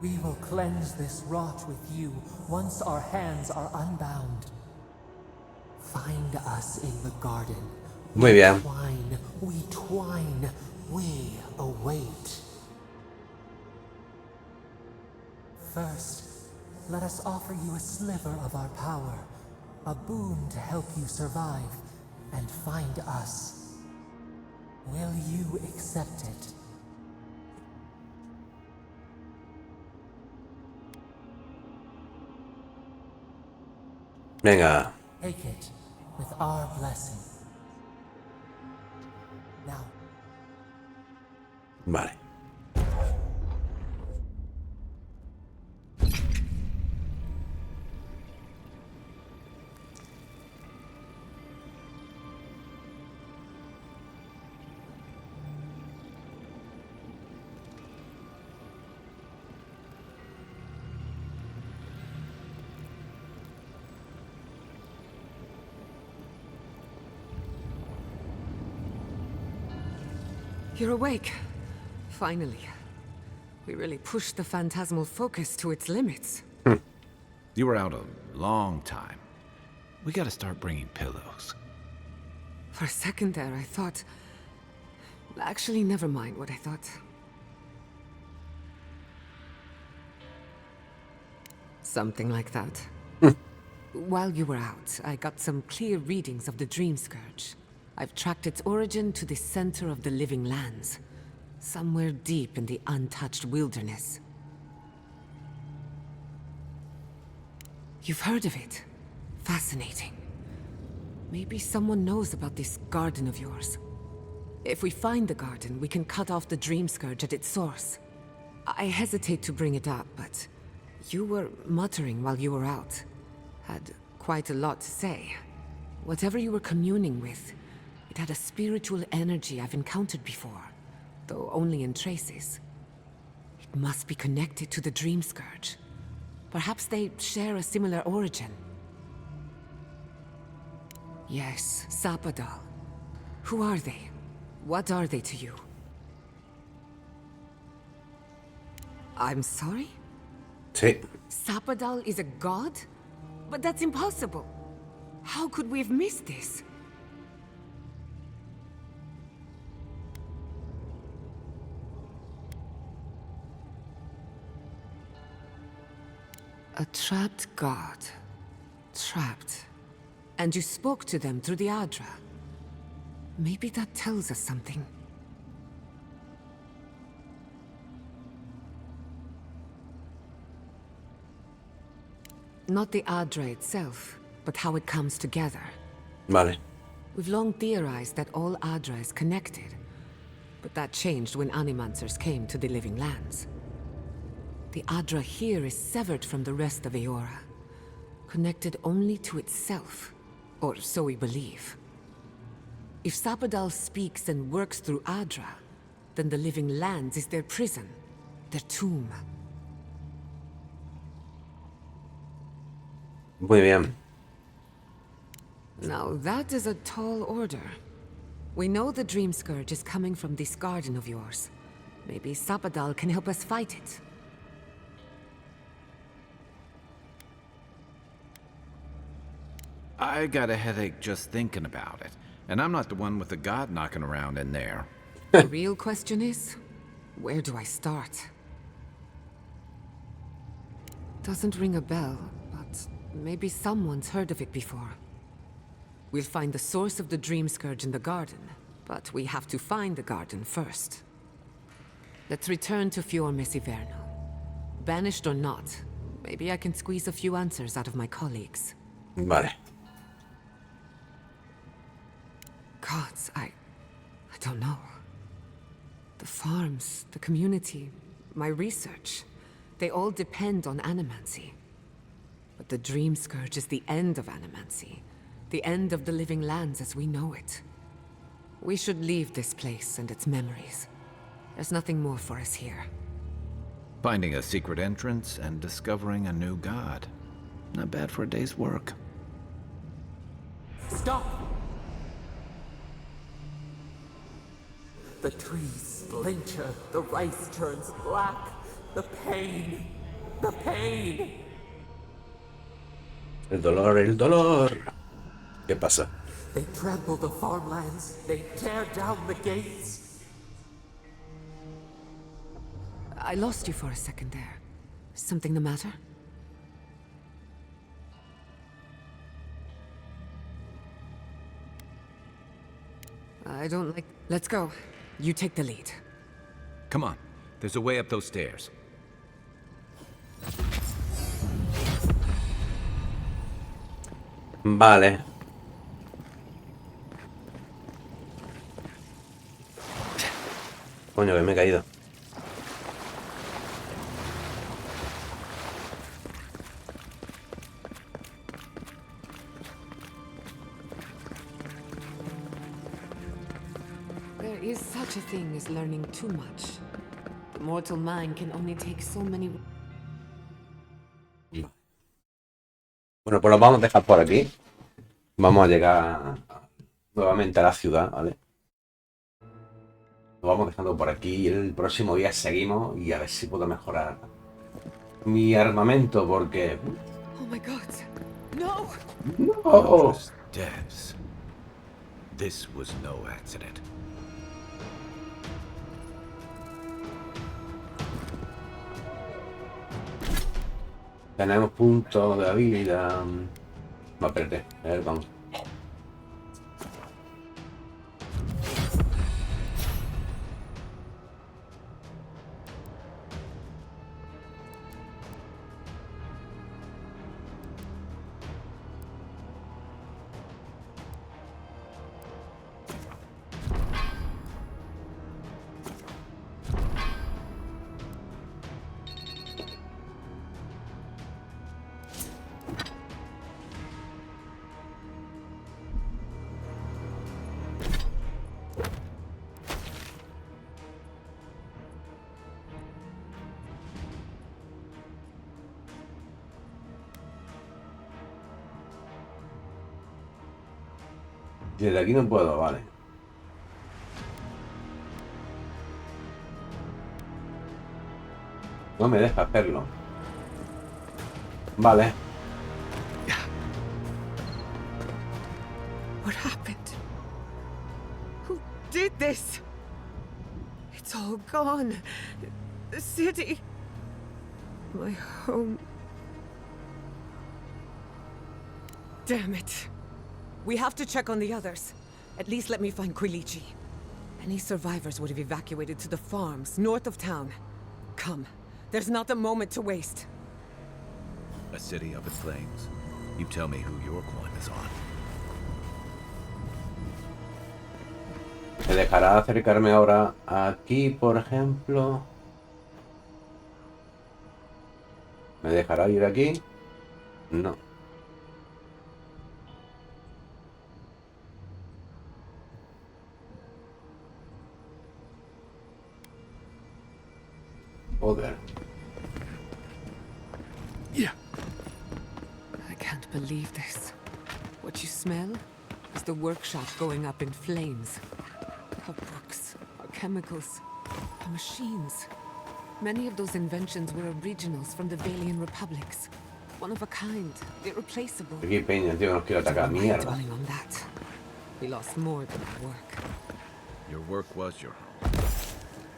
We will cleanse this rot with you once our hands are unbound. Find us in the garden. Muy bien. We twine, we await. First, let us offer you a sliver of our power, a boon to help you survive and find us. Will you accept it? Venga. Take it with our blessing. Now. Vale. You're awake. Finally. We really pushed the phantasmal focus to its limits. You were out a long time. We gotta start bringing pillows. For a second there, I thought... Actually, never mind what I thought. Something like that. While you were out, I got some clear readings of the Dream Scourge. I've tracked its origin to the center of the living lands. Somewhere deep in the untouched wilderness. You've heard of it. Fascinating. Maybe someone knows about this garden of yours. If we find the garden, we can cut off the Dream Scourge at its source. I hesitate to bring it up, but you were muttering while you were out. Had quite a lot to say. Whatever you were communing with, it had a spiritual energy I've encountered before, though only in traces. It must be connected to the Dream Scourge. Perhaps they share a similar origin. Yes, Sapadal. Who are they? What are they to you? I'm sorry? Sí. Sapadal is a god? But that's impossible. How could we have missed this? A trapped god. Trapped. And you spoke to them through the Adra. Maybe that tells us something. Not the Adra itself, but how it comes together. Vale. We've long theorized that all Adra is connected, but that changed when Animancers came to the Living Lands. The Adra here is severed from the rest of Eora, connected only to itself, or so we believe. If Sapadal speaks and works through Adra, then the Living Lands is their prison, their tomb. Muy bien. Now that is a tall order. We know the Dream Scourge is coming from this garden of yours. Maybe Sapadal can help us fight it. I got a headache just thinking about it. And I'm not the one with the god knocking around in there. The real question is, where do I start? Doesn't ring a bell, but maybe someone's heard of it before. We'll find the source of the Dream Scourge in the garden, but we have to find the garden first. Let's return to Fior Mesiverno. Banished or not, maybe I can squeeze a few answers out of my colleagues. Vale. Gods, I don't know. The farms, the community, my research, they all depend on animancy. But the Dream Scourge is the end of animancy. The end of the living lands as we know it. We should leave this place and its memories. There's nothing more for us here. Finding a secret entrance and discovering a new god. Not bad for a day's work. Stop! The trees splinter, the rice turns black. The pain! The pain! El dolor, el dolor. ¿Qué pasa? They trample the farmlands. They tear down the gates. I lost you for a second there. Something the matter? I don't like... Let's go. You take the lead. Come on. There's a way up those stairs. Vale. Coño, que me he caído. There is such a thing as learning too much. The mortal mind can only take so many... Bueno, pues los vamos a dejar por aquí. Vamos a llegar nuevamente a la ciudad, ¿vale? Lo vamos dejando por aquí y el próximo día seguimos y a ver si puedo mejorar mi armamento porque... Oh my God. No. No. Devs. This was no accident. Tenemos puntos de habilidad. No, espérate. A ver, vamos. Desde aquí no puedo, vale. No me deja hacerlo. Vale. What happened? Who did this? It's all gone. The city. My home. Damn it. We have to check on the others. At least let me find Quilichi. Any survivors would have evacuated to the farms north of town. Come. There's not a moment to waste. A city up in flames. You tell me who your coin is on. ¿Me dejará acercarme ahora aquí, por ejemplo? ¿Me dejará ir aquí? No. Joder. Yeah. I can't believe this. What you smell is the workshop going up in flames. Our books, our chemicals, our machines. Many of those inventions were originals from the Valian republics. One of a kind, irreplaceable. Aquí peña, tío, nos quiero atacar. Mierda. Dwelling on that. We lost more than our work. Your work was your home.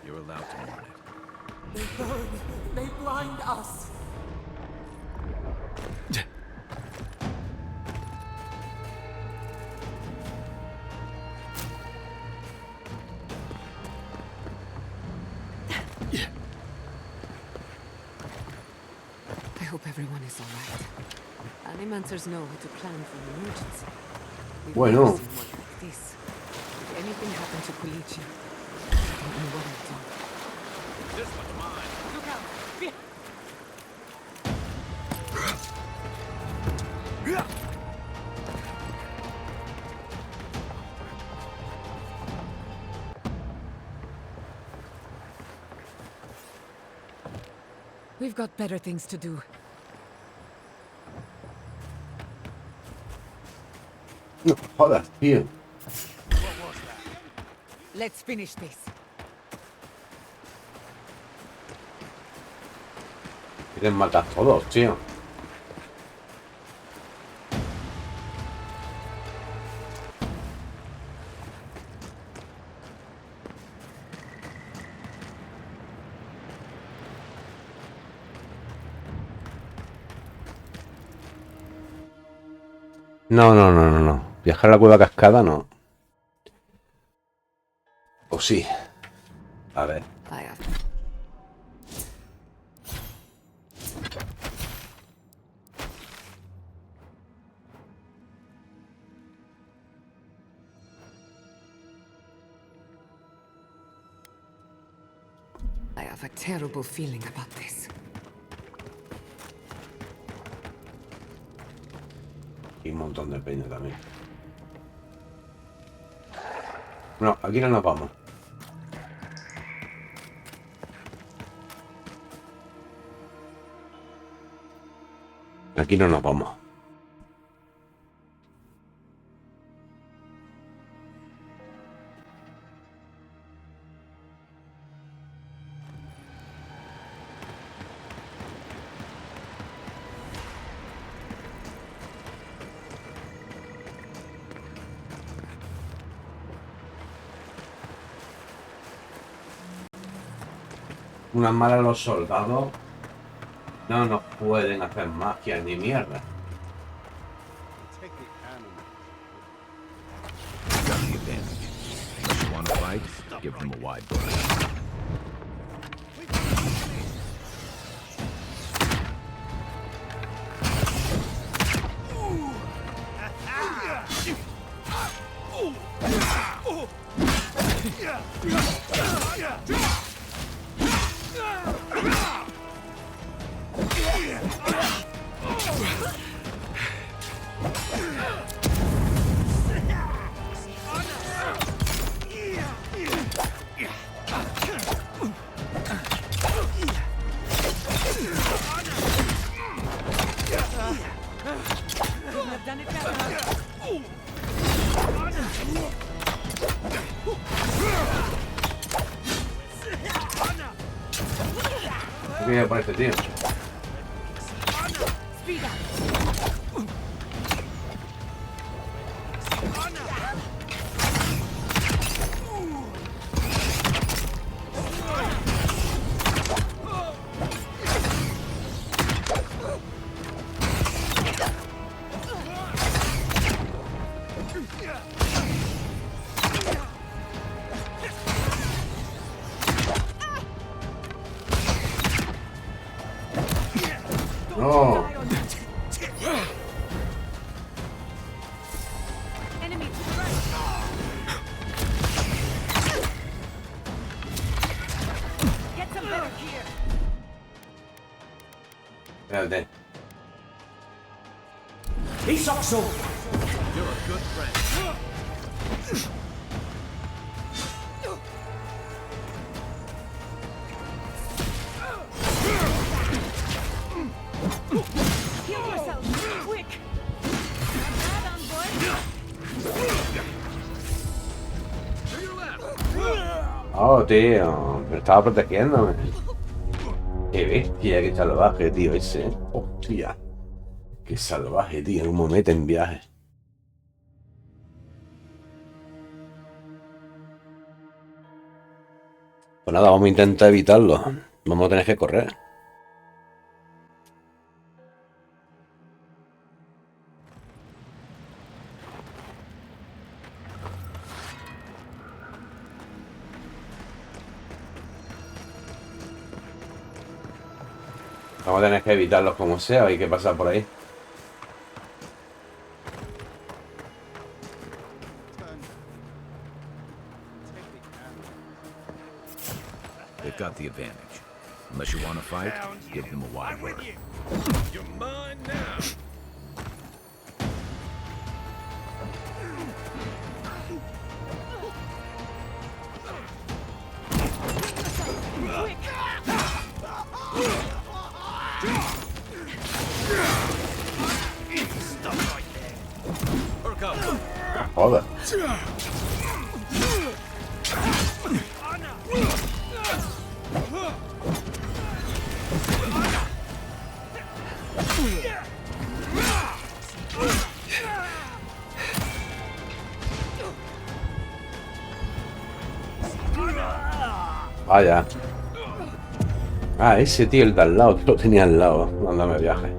You're allowed to mourn it. They burn. They blind us. I hope everyone is all right. Animancers know how to plan for an emergency. We've Bueno. never seen one like this. If anything happened to Quilichi, I don't know what I'd do. This one's mine. Look out! We've got better things to do. No jodas, tío. Let's finish this. Quieren matar a todos, tío. No. Viajar a la cueva cascada no. O sí. A ver. I have a terrible feeling about this. Y un montón de peña también. No, aquí no nos vamos. Aquí no nos vamos. Unas malas los soldados no nos pueden hacer magia ni mierda. Got the advantage. Unless you want to fight, give them a wide berth. ¿Qué me parece, tío? No. Espérate. Isokso! You're a good friend. Heal yourself, quick! Oh, tío. Me estaba protegiéndome. Qué bestia, qué salvaje, tío, ese. Hostia. Qué salvaje, tío. Cómo mete en viaje. Pues nada, vamos a intentar evitarlo. Vamos a tener que correr. Vamos a tener que evitarlos como sea. Hay que pasar por ahí. They've got the advantage. Unless you want to fight, give them a wide berth. You're mine now. Joder. Vaya. Ah, ese tío, el de al lado, que lo tenía al lado. Mándame viaje.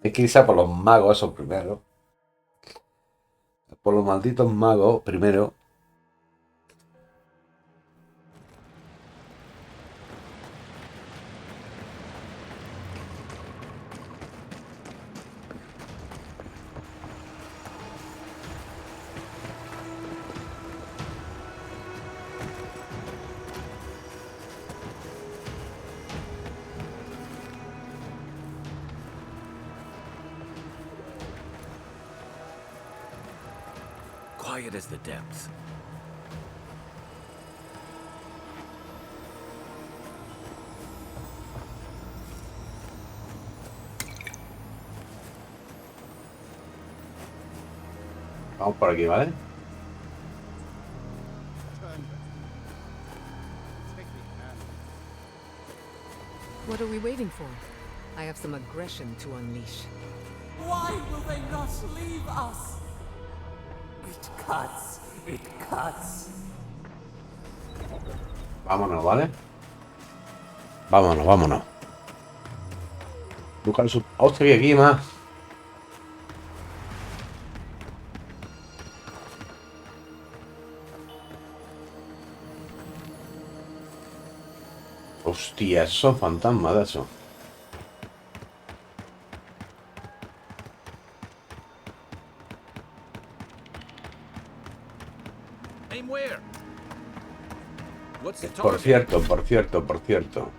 Hay que irse a por los magos esos primero. Por los malditos magos primero. Quiet as the depths. Vamos por aquí, ¿vale? What are we waiting for? I have some aggression to unleash. Why will they not leave us? It cuts. It cuts. Vámonos, ¿vale? Vámonos, vámonos. Buscar su... ¡Hostia, que aquí más! Hostia, esos son fantasmas de eso. Aim where? What's the Por target? cierto, por cierto, por cierto.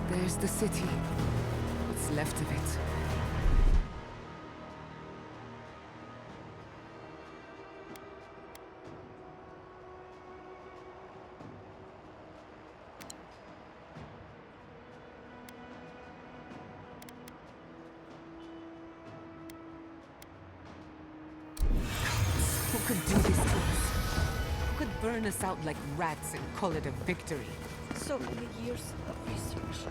There's the city. What's left of it? Who could do this to us? Who could burn us out like rats and call it a victory? So many years of research.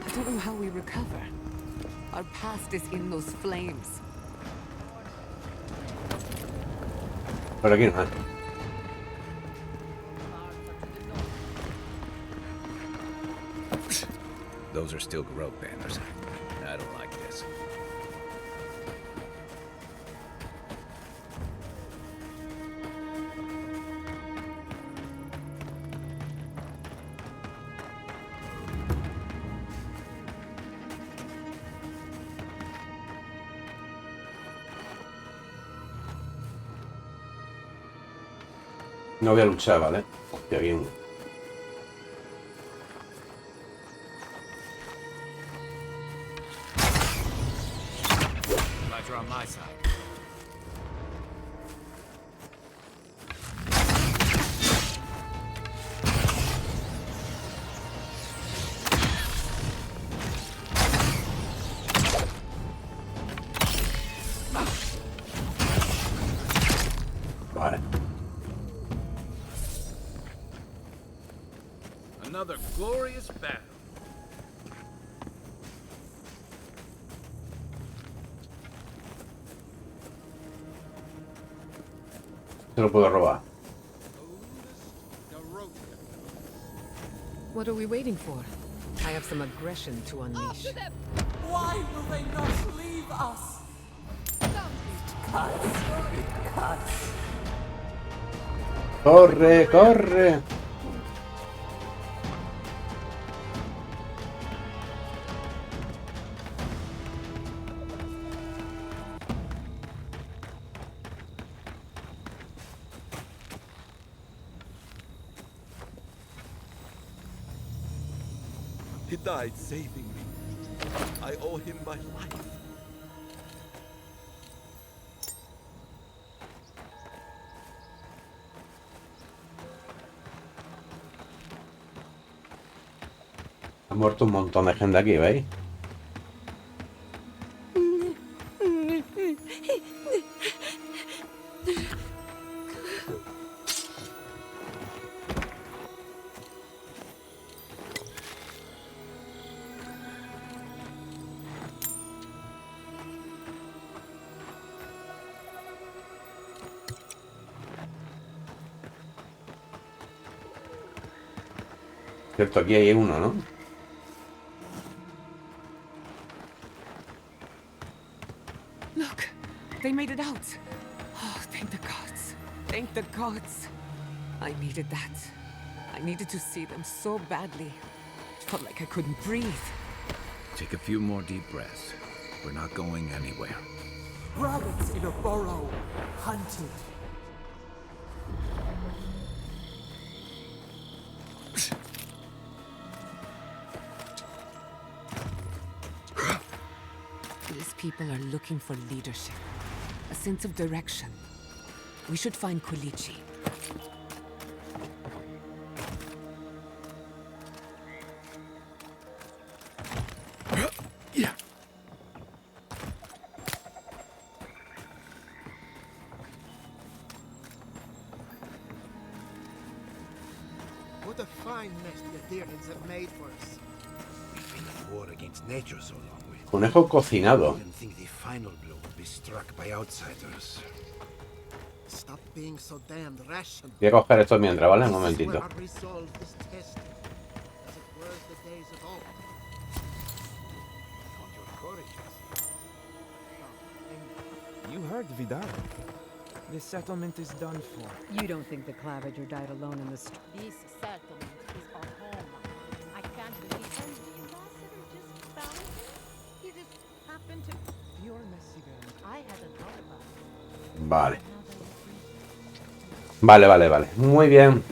I don't know how we recover. Our past is in those flames. Por aquí no hay. Those are still growth banners. I don't like this. No voy a luchar, ¿vale? Hostia, bien. Glad you're on my side. Vale. Another glorious battle. Se lo puedo robar. What are we waiting for? I have some aggression to unleash. Why will they not leave us? It cuts. It cuts. ¡Corre, corre! He died saving me. I owe him my life. Ha muerto un montón de gente aquí, ¿veis? Cierto, aquí hay uno, ¿no? Look, they made it out. Oh, thank the gods. Thank the gods. I needed that. I needed to see them so badly. It felt like I couldn't breathe. Take a few more deep breaths. We're not going anywhere. Rabbits in a burrow. Hunted. These people are looking for leadership, a sense of direction. We should find Quilichi. What a fine nest the Adherents have made for us. We've been at war against nature so long. Conejo cocinado. I didn't think the final blow would be struck by outsiders. Stop being so damned rational. Voy a coger esto mientras, ¿vale? Un momentito. You heard Vidar. This settlement is done for. You don't think the Clavager died alone in the street? This settlement is our home. I can't believe it. The ambassador just found him. He just happened to... Pure Mexican. I hadn't thought about it. Vale. Vale. Muy bien.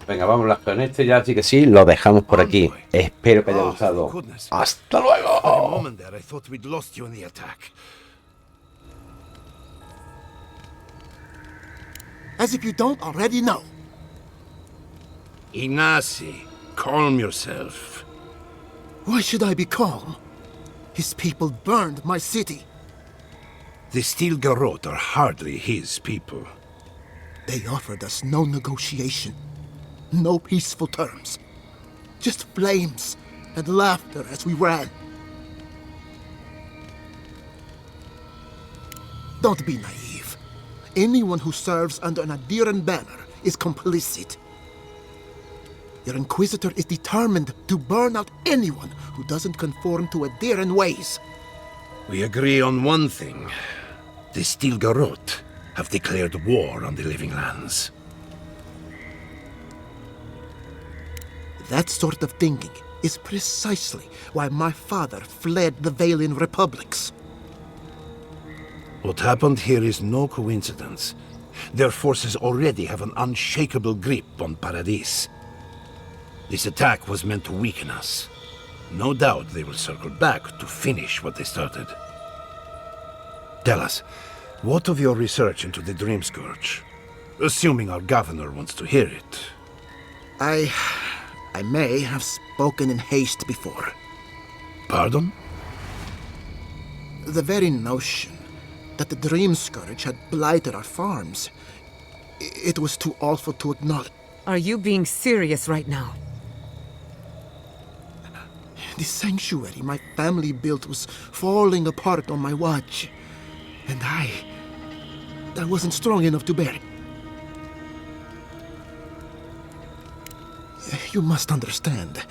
Venga, vamos con este ya, así que sí, lo dejamos por aquí. Espero que haya gustado. ¡Hasta luego! As if you don't already know. Ignacy, calm yourself. Why should I be calm? His people burned my city. The Steel Garrote are hardly his people. They offered us no negotiation, no peaceful terms. Just flames and laughter as we ran. Don't be naive. Anyone who serves under an Adheran banner is complicit. Your Inquisitor is determined to burn out anyone who doesn't conform to Adheran ways. We agree on one thing. The Steel Garrote have declared war on the Living Lands. That sort of thinking is precisely why my father fled the Valian republics. What happened here is no coincidence. Their forces already have an unshakable grip on Paradis. This attack was meant to weaken us. No doubt they will circle back to finish what they started. Tell us, what of your research into the Dream Scourge? Assuming our governor wants to hear it. I may have spoken in haste before. Pardon? The very notion that the Dream Scourge had blighted our farms, it was too awful to acknowledge. Are you being serious right now? The sanctuary my family built was falling apart on my watch. And I wasn't strong enough to bear it. You must understand.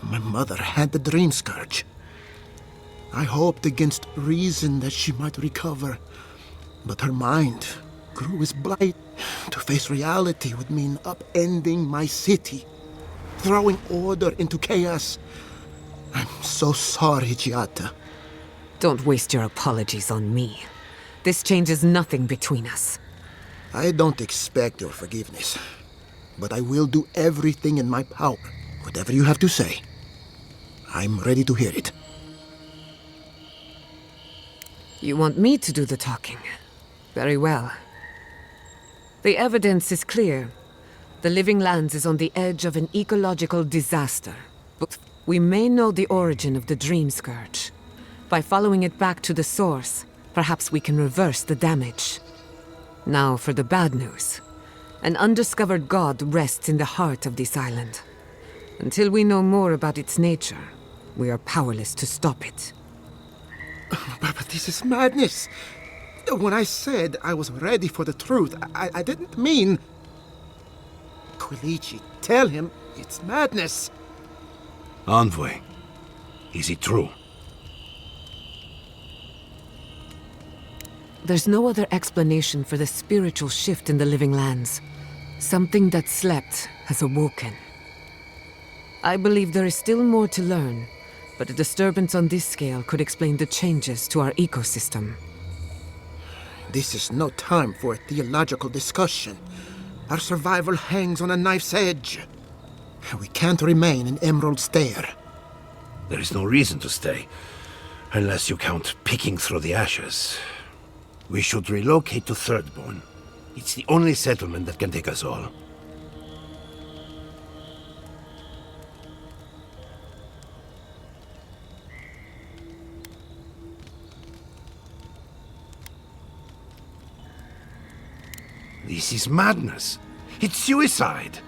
My mother had the dream scourge. I hoped against reason that she might recover, but her mind grew as blight. To face reality would mean upending my city, throwing order into chaos. I'm so sorry, Giada. Don't waste your apologies on me. This changes nothing between us. I don't expect your forgiveness, but I will do everything in my power. Whatever you have to say, I'm ready to hear it. You want me to do the talking? Very well. The evidence is clear. The Living Lands is on the edge of an ecological disaster. But we may know the origin of the Dream Scourge. By following it back to the source, perhaps we can reverse the damage. Now for the bad news. An undiscovered god rests in the heart of this island. Until we know more about its nature, we are powerless to stop it. But this is madness. When I said I was ready for the truth, I didn't mean... Quilici, tell him it's madness. Envoy, is it true? There's no other explanation for the spiritual shift in the Living Lands. Something that slept has awoken. I believe there is still more to learn, but a disturbance on this scale could explain the changes to our ecosystem. This is no time for a theological discussion. Our survival hangs on a knife's edge. We can't remain in Emerald Stair. There is no reason to stay, unless you count picking through the ashes. We should relocate to Thirdborn. It's the only settlement that can take us all. This is madness. It's suicide.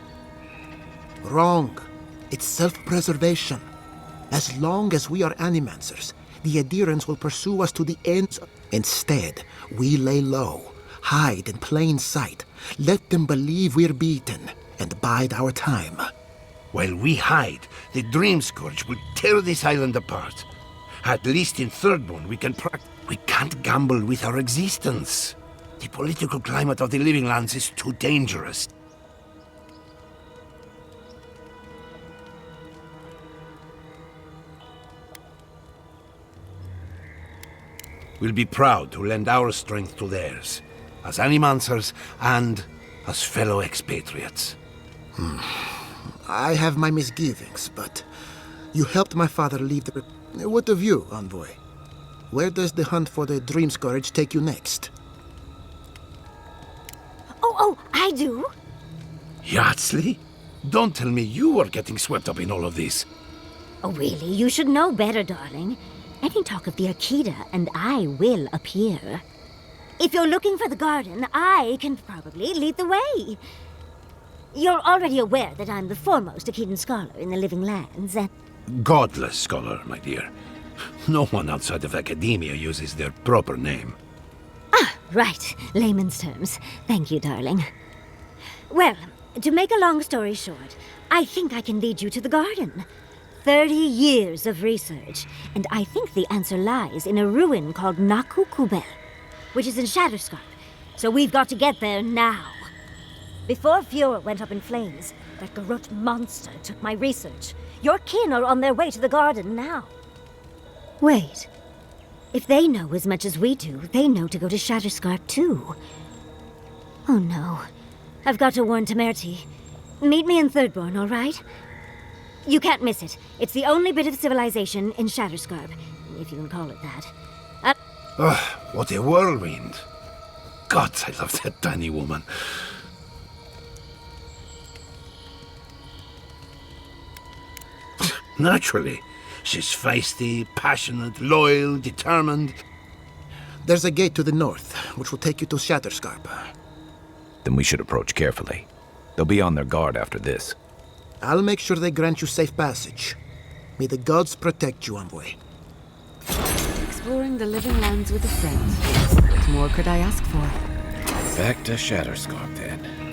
Wrong. It's self-preservation. As long as we are animancers, the adherents will pursue us to the ends. Instead, we lay low, hide in plain sight, let them believe we're beaten, and bide our time. While we hide, the Dream Scourge will tear this island apart. At least in Thirdborn, we can't gamble with our existence. The political climate of the Living Lands is too dangerous. We'll be proud to lend our strength to theirs, as Animancers and as fellow expatriates. I have my misgivings, but you helped my father leave the... What of you, Envoy? Where does the hunt for the Dream Scourge take you next? Oh, I do. Yardsley? Don't tell me you are getting swept up in all of this. Oh, really? You should know better, darling. Any talk of the Akita, and I will appear. If you're looking for the garden, I can probably lead the way. You're already aware that I'm the foremost Akitan scholar in the Living Lands, and... Godless scholar, my dear. No one outside of academia uses their proper name. Right. Layman's terms. Thank you, darling. Well, to make a long story short, I think I can lead you to the garden. 30 years of research, and I think the answer lies in a ruin called Naku Kubel, which is in Shatterscarp. So we've got to get there now. Before Fiora went up in flames, that Garut monster took my research. Your kin are on their way to the garden now. Wait. If they know as much as we do, they know to go to Shatterscarp too. Oh no. I've got to warn Temerity. Meet me in Thirdborn, all right? You can't miss it. It's the only bit of civilization in Shatterscarp, if you can call it that. What a whirlwind. God, I love that tiny woman. Naturally. She's feisty, passionate, loyal, determined. There's a gate to the north, which will take you to Shatterscarp. Then we should approach carefully. They'll be on their guard after this. I'll make sure they grant you safe passage. May the gods protect you, Envoy. Exploring the Living Lands with a friend. What more could I ask for? Back to Shatterscarp, then.